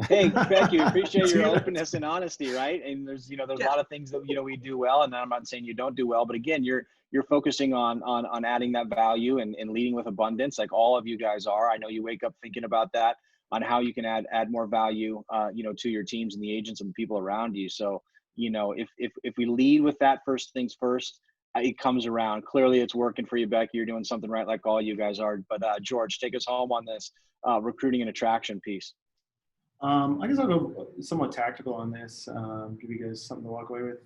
Hey, Becky, appreciate your openness and honesty, right? And there's a lot of things that we do well, and I'm not saying you don't do well, but again, you're focusing on adding that value and leading with abundance, like all of you guys are. I know you wake up thinking about that, on how you can add more value, to your teams and the agents and the people around you. So, if we lead with that first things first, it comes around. Clearly, it's working for you, Becky. You're doing something right, like all you guys are. But George, take us home on this recruiting and attraction piece. I guess I'll go somewhat tactical on this, give you guys something to walk away with.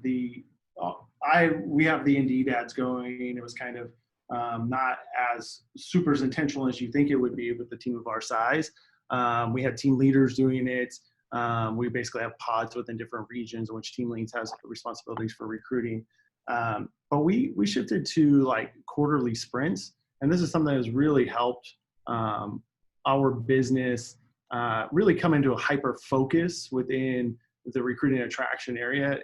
We have the Indeed ads going. It was kind of not as super as intentional as you think it would be with the team of our size. We had team leaders doing it. We basically have pods within different regions in which team leads has responsibilities for recruiting. But we shifted to like quarterly sprints, and this is something that has really helped our business really come into a hyper focus within the recruiting and attraction area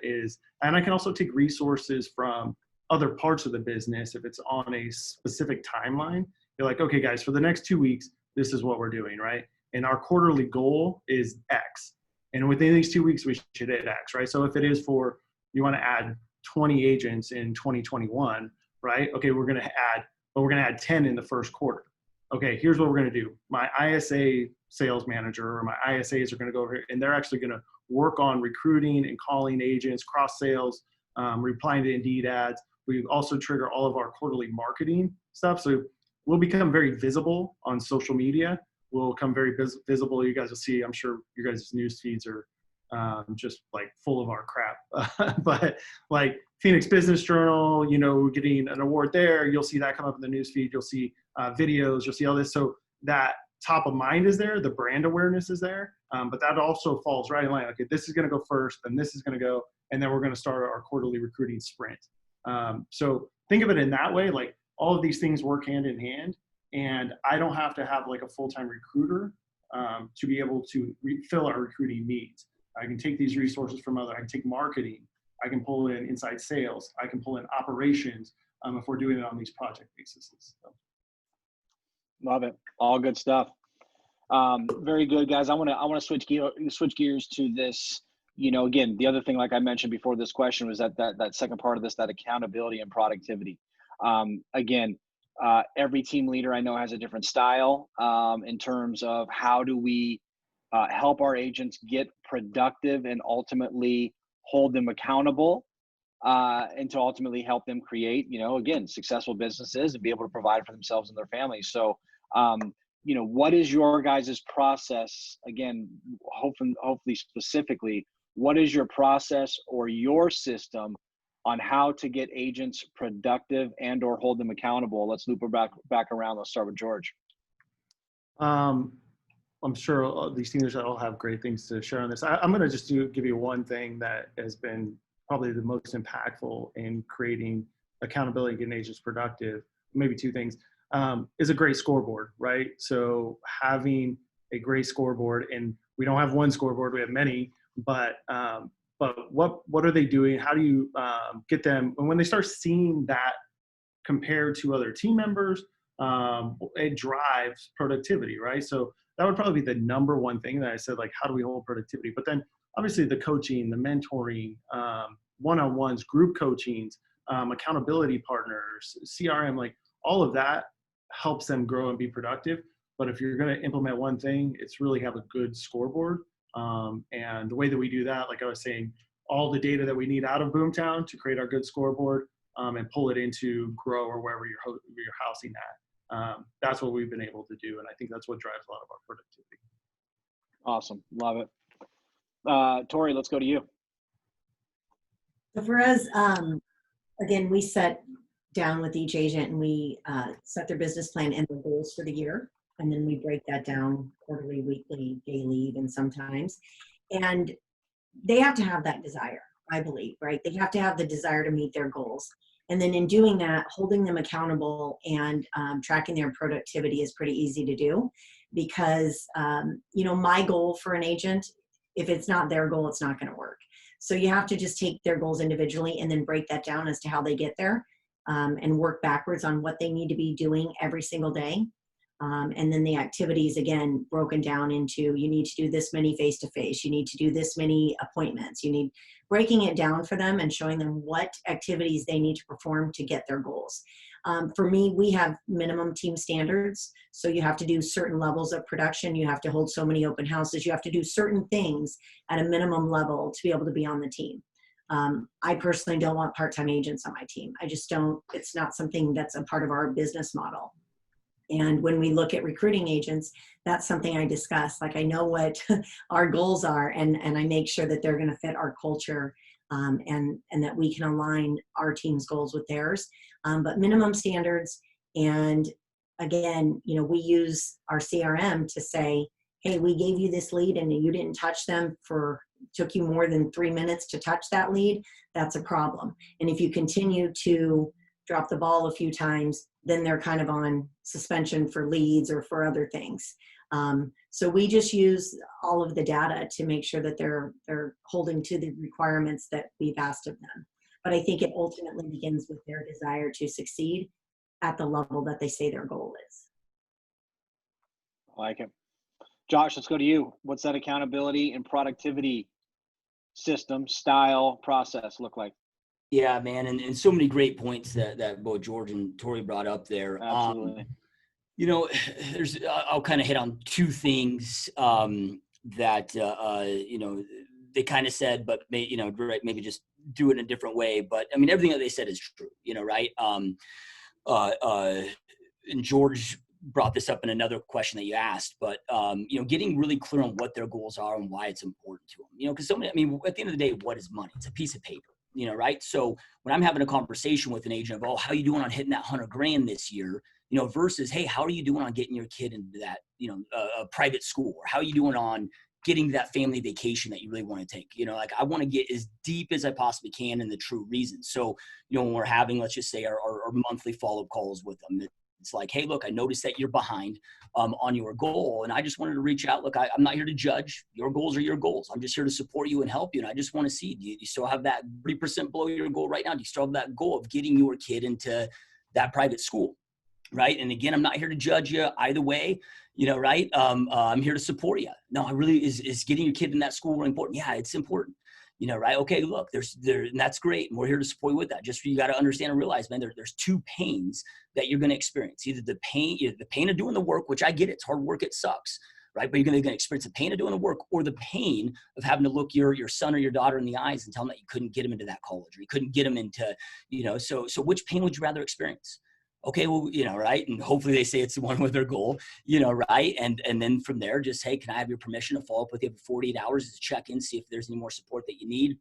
and I can also take resources from other parts of the business. If it's on a specific timeline, you're like, okay guys, for the next 2 weeks, this is what we're doing, right? And our quarterly goal is X. And within these 2 weeks, we should hit X, right? So if it is you want to add 20 agents in 2021, right? Okay, we're going to add 10 in the first quarter. Okay, here's what we're going to do. My ISA sales manager or my ISAs are going to go over here, and they're actually going to work on recruiting and calling agents, cross sales, replying to Indeed ads. We also trigger all of our quarterly marketing stuff. So we'll become very visible on social media. We'll become very visible. You guys will see, I'm sure your guys' news feeds are just like full of our crap. But like Phoenix Business Journal, we're getting an award there. You'll see that come up in the news feed. You'll see videos. You'll see all this. So that top of mind is there. The brand awareness is there. But that also falls right in line. Okay, this is going to go first, then this is going to go, and then we're going to start our quarterly recruiting sprint. So think of it in that way. Like all of these things work hand in hand, and I don't have to have like a full-time recruiter to be able to fill our recruiting needs. I can take these resources from I can take marketing. I can pull in inside sales. I can pull in operations if we're doing it on these project bases. So. Love it. All good stuff. Very good, guys. I want to switch gears to this. Again, the other thing, like I mentioned before this question, was that second part of this, that accountability and productivity. Again, every team leader I know has a different style in terms of how do we help our agents get productive and ultimately hold them accountable and to ultimately help them create, again, successful businesses and be able to provide for themselves and their families. So, what is your guys' process? Again, hopefully specifically, what is your process or your system on how to get agents productive and or hold them accountable? Let's loop it back around. Let's start with George. I'm sure these seniors all have great things to share on this. I'm going to just give you one thing that has been probably the most impactful in creating accountability and getting agents productive. Maybe two things. Is a great scoreboard, right? So having a great scoreboard, and we don't have one scoreboard, we have many, but what are they doing? How do you get them, and when they start seeing that compared to other team members, it drives productivity, right? So that would probably be the number one thing that I said, like, how do we hold productivity? But then obviously the coaching, the mentoring, one-on-ones, group coachings, accountability partners, CRM, like all of that helps them grow and be productive. But if you're going to implement one thing, it's really have a good scoreboard. And the way that we do that, like I was saying, all the data that we need out of Boomtown to create our good scoreboard and pull it into Grow or wherever you're housing that. That's what we've been able to do. And I think that's what drives a lot of our productivity. Awesome. Love it. Tori, let's go to you. So for us, again, we sat down with each agent and we set their business plan and their goals for the year. And then we break that down quarterly, weekly, daily, even sometimes. And they have to have that desire. I believe, right? They have to have the desire to meet their goals. And then in doing that, holding them accountable and tracking their productivity is pretty easy to do because, my goal for an agent, if it's not their goal, it's not going to work. So you have to just take their goals individually and then break that down as to how they get there, and work backwards on what they need to be doing every single day. And then the activities, again, broken down into, you need to do this many face-to-face, you need to do this many appointments, you need breaking it down for them and showing them what activities they need to perform to get their goals. For me, we have minimum team standards. So you have to do certain levels of production. You have to hold so many open houses. You have to do certain things at a minimum level to be able to be on the team. I personally don't want part-time agents on my team. I just don't, it's not something that's a part of our business model. And when we look at recruiting agents, that's something I discuss. Like, I know what our goals are, and I make sure that they're going to fit our culture, and that we can align our team's goals with theirs. But minimum standards. And again, we use our CRM to say, hey, we gave you this lead and you didn't touch them took you more than 3 minutes to touch that lead. That's a problem. And if you continue to drop the ball a few times, then they're kind of on suspension for leads or for other things. So we just use all of the data to make sure that they're holding to the requirements that we've asked of them. But I think it ultimately begins with their desire to succeed at the level that they say their goal is. I like it. Josh, let's go to you. What's that accountability and productivity system, style, process look like? Yeah, man. And so many great points that both George and Tori brought up there. Absolutely. I'll kind of hit on two things that they kind of said, but maybe just do it in a different way. But I mean, everything that they said is true, right? And George brought this up in another question that you asked, but getting really clear on what their goals are and why it's important to them. Because at the end of the day, what is money? It's a piece of paper, right? So when I'm having a conversation with an agent of, oh, how are you doing on hitting that $100,000 this year? Versus, hey, how are you doing on getting your kid into that, a private school? Or how are you doing on getting to that family vacation that you really want to take? I want to get as deep as I possibly can in the true reasons. So, when we're having, let's just say our monthly follow-up calls with them, it's like, hey, look, I noticed that you're behind on your goal. And I just wanted to reach out. Look, I'm not here to judge. Your goals are your goals. I'm just here to support you and help you. And I just want to see, do you still have that 3% below your goal right now? Do you still have that goal of getting your kid into that private school? Right. And again, I'm not here to judge you either way, right. I'm here to support you. No, I really is getting your kid in that school really important? Yeah, it's important. Right. Okay, look, and that's great. And we're here to support you with that. Just you got to understand and realize, man, there's two pains that you're going to experience. Either the pain of doing the work, which I get, it's hard work, it sucks. Right. But you're going to experience the pain of doing the work, or the pain of having to look your son or your daughter in the eyes and tell them that you couldn't get them into that college, or you couldn't get them into, so which pain would you rather experience? Okay, well, right. And hopefully they say it's the one with their goal, right. And then from there, just, hey, can I have your permission to follow up with you for 48 hours to check in, see if there's any more support that you need,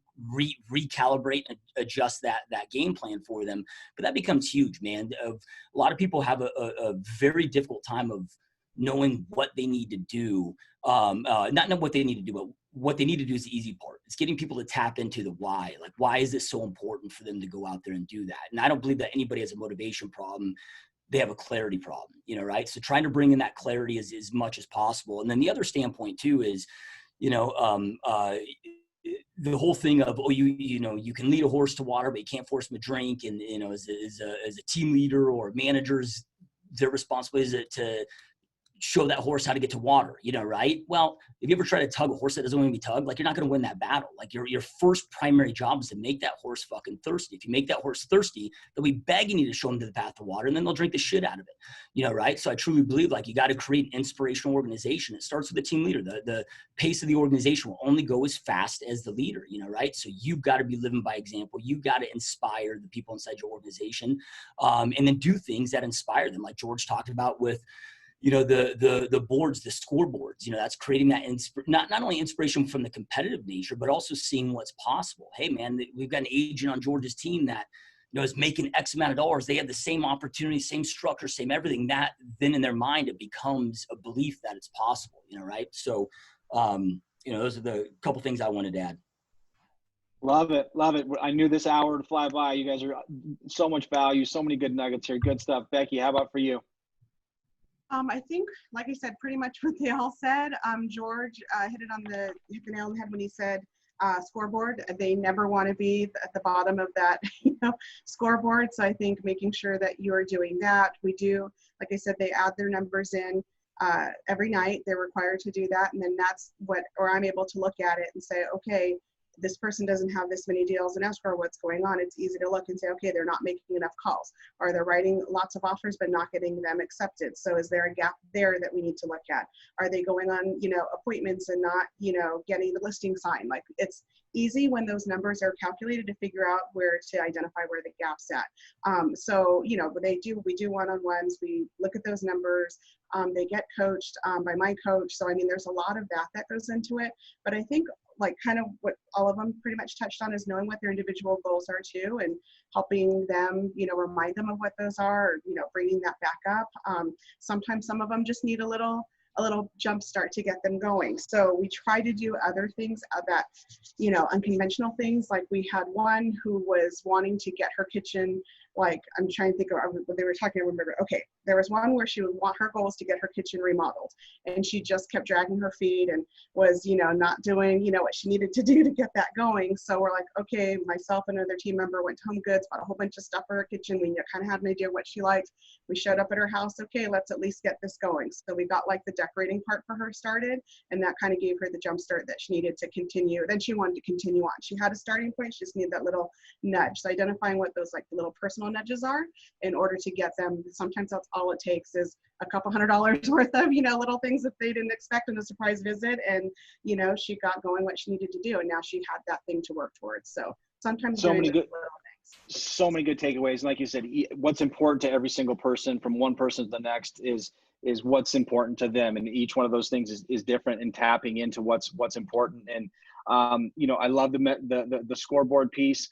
recalibrate and adjust that game plan for them. But that becomes huge, man. A lot of people have a very difficult time of knowing what they need to do. Not know what they need to do, but what they need to do is the easy part. It's getting people to tap into the why. Like, why is this so important for them to go out there and do that? And I don't believe that anybody has a motivation problem. They have a clarity problem, right? So trying to bring in that clarity as much as possible. And then the other standpoint too is, the whole thing of, oh, you can lead a horse to water, but you can't force him to drink. And, as a team leader or managers, their responsibility is to show that horse how to get to water, right? Well, if you ever try to tug a horse that doesn't want to be tugged, like, you're not going to win that battle. Like, your first primary job is to make that horse fucking thirsty. If you make that horse thirsty, they'll be begging you to show them to the path to water, and then they'll drink the shit out of it, right? So I truly believe, like, you got to create an inspirational organization. It starts with the team leader. The pace of the organization will only go as fast as the leader, right? So you've got to be living by example. You've got to inspire the people inside your organization, and then do things that inspire them, like George talked about with, the boards, the scoreboards, that's creating that not only inspiration from the competitive nature, but also seeing what's possible. Hey, man, we've got an agent on George's team that, is making X amount of dollars. They have the same opportunity, same structure, same everything. That then in their mind, it becomes a belief that it's possible, right? So, those are the couple things I wanted to add. Love it. Love it. I knew this hour would fly by. You guys are so much value, so many good nuggets here. Good stuff. Becky, how about for you? I think, like I said, pretty much what they all said. George hit the nail on the head when he said scoreboard. They never want to be at the bottom of that, scoreboard. So I think making sure that you are doing that. We do, like I said, they add their numbers in every night. They're required to do that, and then I'm able to look at it and say, okay, this person doesn't have this many deals in escrow, what's going on? It's easy to look and say, okay, they're not making enough calls, or they're writing lots of offers but not getting them accepted. So is there a gap there that we need to look at? Are they going on, appointments and not, getting the listing signed? Like, it's easy when those numbers are calculated to figure out where to identify where the gap's at. We do one-on-ones, we look at those numbers, they get coached by my coach. So, there's a lot of that goes into it. But I think kind of what all of them pretty much touched on is knowing what their individual goals are too, and helping them, remind them of what those are, or, bringing that back up. Sometimes some of them just need a little jump start to get them going. So we try to do other things that, unconventional things. Like we had one who was wanting to get her kitchen, I'm trying to think of what they were talking, I remember. Okay, there was one where she would want, her goals to get her kitchen remodeled, and she just kept dragging her feet and was, not doing, what she needed to do to get that going. So we're like, okay, myself and another team member went to Home Goods, bought a whole bunch of stuff for her kitchen. We kind of had an idea what she liked. We showed up at her house. Okay, let's at least get this going. So we got the decorating part for her started, and that kind of gave her the jump start that she needed to continue. Then she wanted to continue on. She had a starting point. She just needed that little nudge. So identifying what those the little personal nudges are in order to get them. Sometimes that's all it takes is a couple $100 worth of, little things that they didn't expect in a surprise visit. And, she got going what she needed to do. And now she had that thing to work towards. So sometimes So many good, little things. so many good takeaways. And like you said, what's important to every single person from one person to the next is what's important to them. And each one of those things is different, and tapping into what's important. And, I love the scoreboard piece.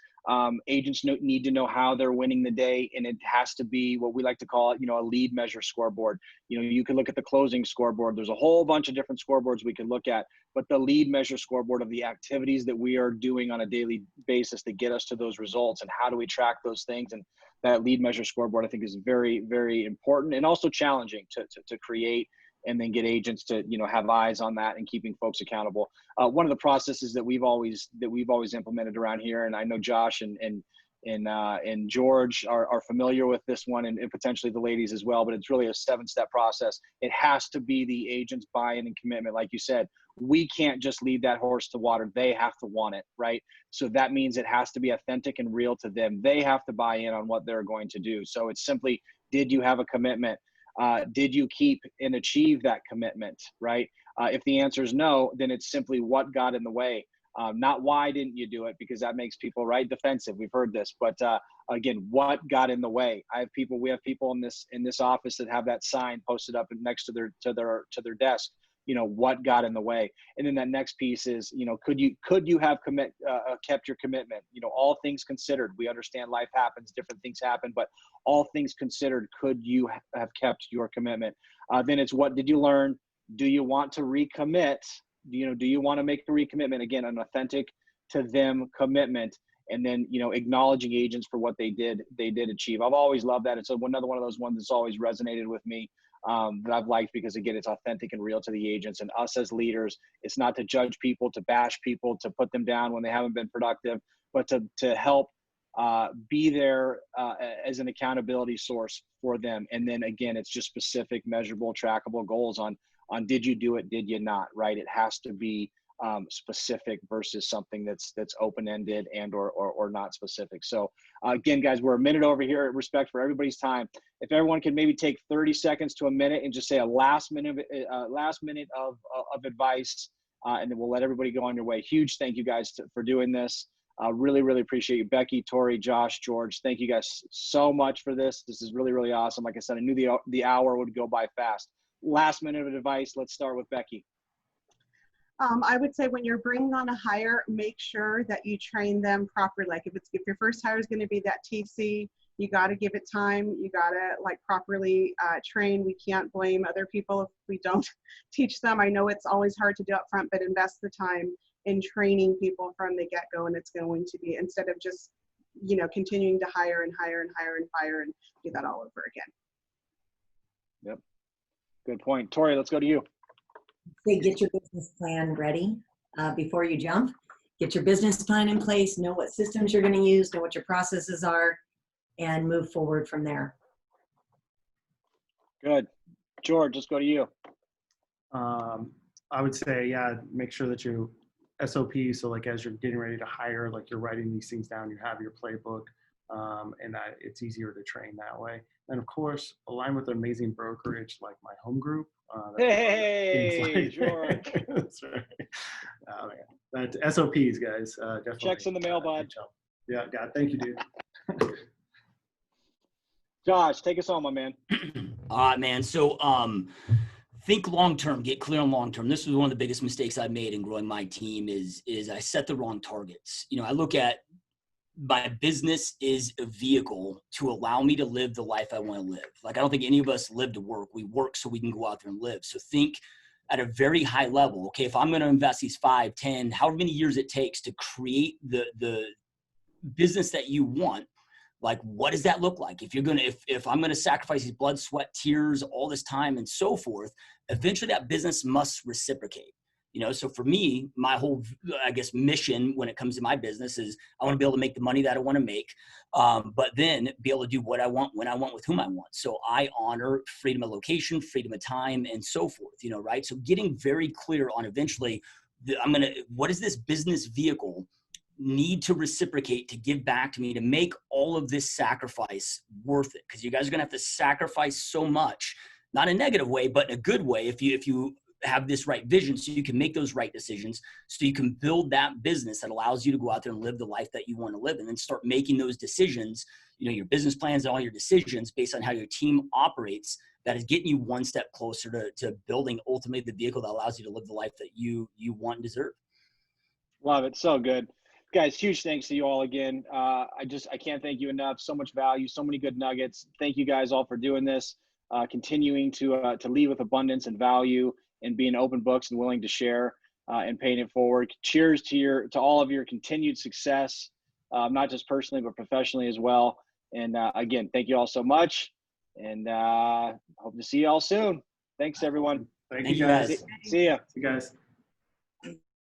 Agents need to know how they're winning the day, and it has to be what we like to call it, a lead measure scoreboard. You can look at the closing scoreboard. There's a whole bunch of different scoreboards we can look at, but the lead measure scoreboard of the activities that we are doing on a daily basis to get us to those results, and how do we track those things. And that lead measure scoreboard, I think, is very, very important, and also challenging to create, and then get agents to, have eyes on that and keeping folks accountable. One of the processes that we've always implemented around here, and I know Josh and George are familiar with this one, and potentially the ladies as well, but it's really a 7-step process. It has to be the agent's buy-in and commitment. Like you said, we can't just lead that horse to water. They have to want it, right? So that means it has to be authentic and real to them. They have to buy in on what they're going to do. So it's simply, did you have a commitment? Did you keep and achieve that commitment, right? If the answer is no, then it's simply what got in the way, not why didn't you do it, because that makes people defensive. We've heard this, but again, what got in the way? We have people in this office that have that sign posted up next to their desk. What got in the way? And then that next piece is, could you have kept your commitment? All things considered, we understand life happens, different things happen, but all things considered, could you have kept your commitment? Then it's, what did you learn? Do you want to recommit? Do you want to make a recommitment? Again, an authentic to them commitment. And then, acknowledging agents for what they did achieve. I've always loved that. It's another one of those ones that's always resonated with me, that I've liked, because again, it's authentic and real to the agents. And us as leaders, it's not to judge people, to bash people, to put them down when they haven't been productive, but to help be there as an accountability source for them. And then again, it's just specific, measurable, trackable goals on did you do it, did you not, right? It has to be specific versus something that's open-ended and or not specific. So again, guys, we're a minute over here. Respect for everybody's time. If everyone can maybe take 30 seconds to a minute and just say a last minute of advice, and then we'll let everybody go on your way. Huge thank you guys for doing this. Really, really appreciate you. Becky, Tori, Josh, George, thank you guys so much for this. This is really, really awesome. Like I said, I knew the hour would go by fast. Last minute of advice. Let's start with Becky. I would say when you're bringing on a hire, make sure that you train them properly. Like if your first hire is going to be that TC, you got to give it time. You got to properly train. We can't blame other people if we don't teach them. I know it's always hard to do up front, but invest the time in training people from the get-go, and it's going to be, instead of just, continuing to hire and hire and hire and fire and do that all over again. Yep. Good point. Tori, let's go to you. Say, get your business plan ready before you jump. Get your business plan in place, know what systems you're going to use, know what your processes are, and move forward from there. Good. George, let's go to you. I would say, make sure that you SOP. So like, as you're getting ready to hire, like you're writing these things down, you have your playbook, and that it's easier to train that way. And of course, align with an amazing brokerage like My Home Group. Hey, George. That's right. That's SOPs, guys. Definitely. Checks in the mail, bud. Yeah, thank you, dude. Josh, take us home, my man. All right, man. So think long-term, get clear on long-term. This was one of the biggest mistakes I made in growing my team is I set the wrong targets. I look at my business is a vehicle to allow me to live the life I want to live. Like, I don't think any of us live to work. We work so we can go out there and live. So think at a very high level. Okay, if I'm going to invest these 5, 10, however many years it takes to create the business that you want, like, what does that look like? If I'm going to sacrifice these blood, sweat, tears, all this time and so forth, eventually that business must reciprocate. So for me, my whole, mission when it comes to my business is I want to be able to make the money that I want to make, but then be able to do what I want, when I want, with whom I want. So I honor freedom of location, freedom of time, and so forth, right? So getting very clear on eventually, what does this business vehicle need to reciprocate to give back to me to make all of this sacrifice worth it? Because you guys are going to have to sacrifice so much, not in a negative way, but in a good way, if you have this right vision, so you can make those right decisions, so you can build that business that allows you to go out there and live the life that you want to live, and then start making those decisions, your business plans and all your decisions based on how your team operates, that is getting you one step closer to building ultimately the vehicle that allows you to live the life that you want and deserve. Love it. So good. Guys, huge thanks to you all again. I can't thank you enough. So much value, so many good nuggets. Thank you guys all for doing this, continuing to lead with abundance and value, and being open books and willing to share and paying it forward. Cheers to all of your continued success, not just personally, but professionally as well. And again, thank you all so much, and hope to see you all soon. Thanks, everyone. Thank you, guys. See ya. See you guys.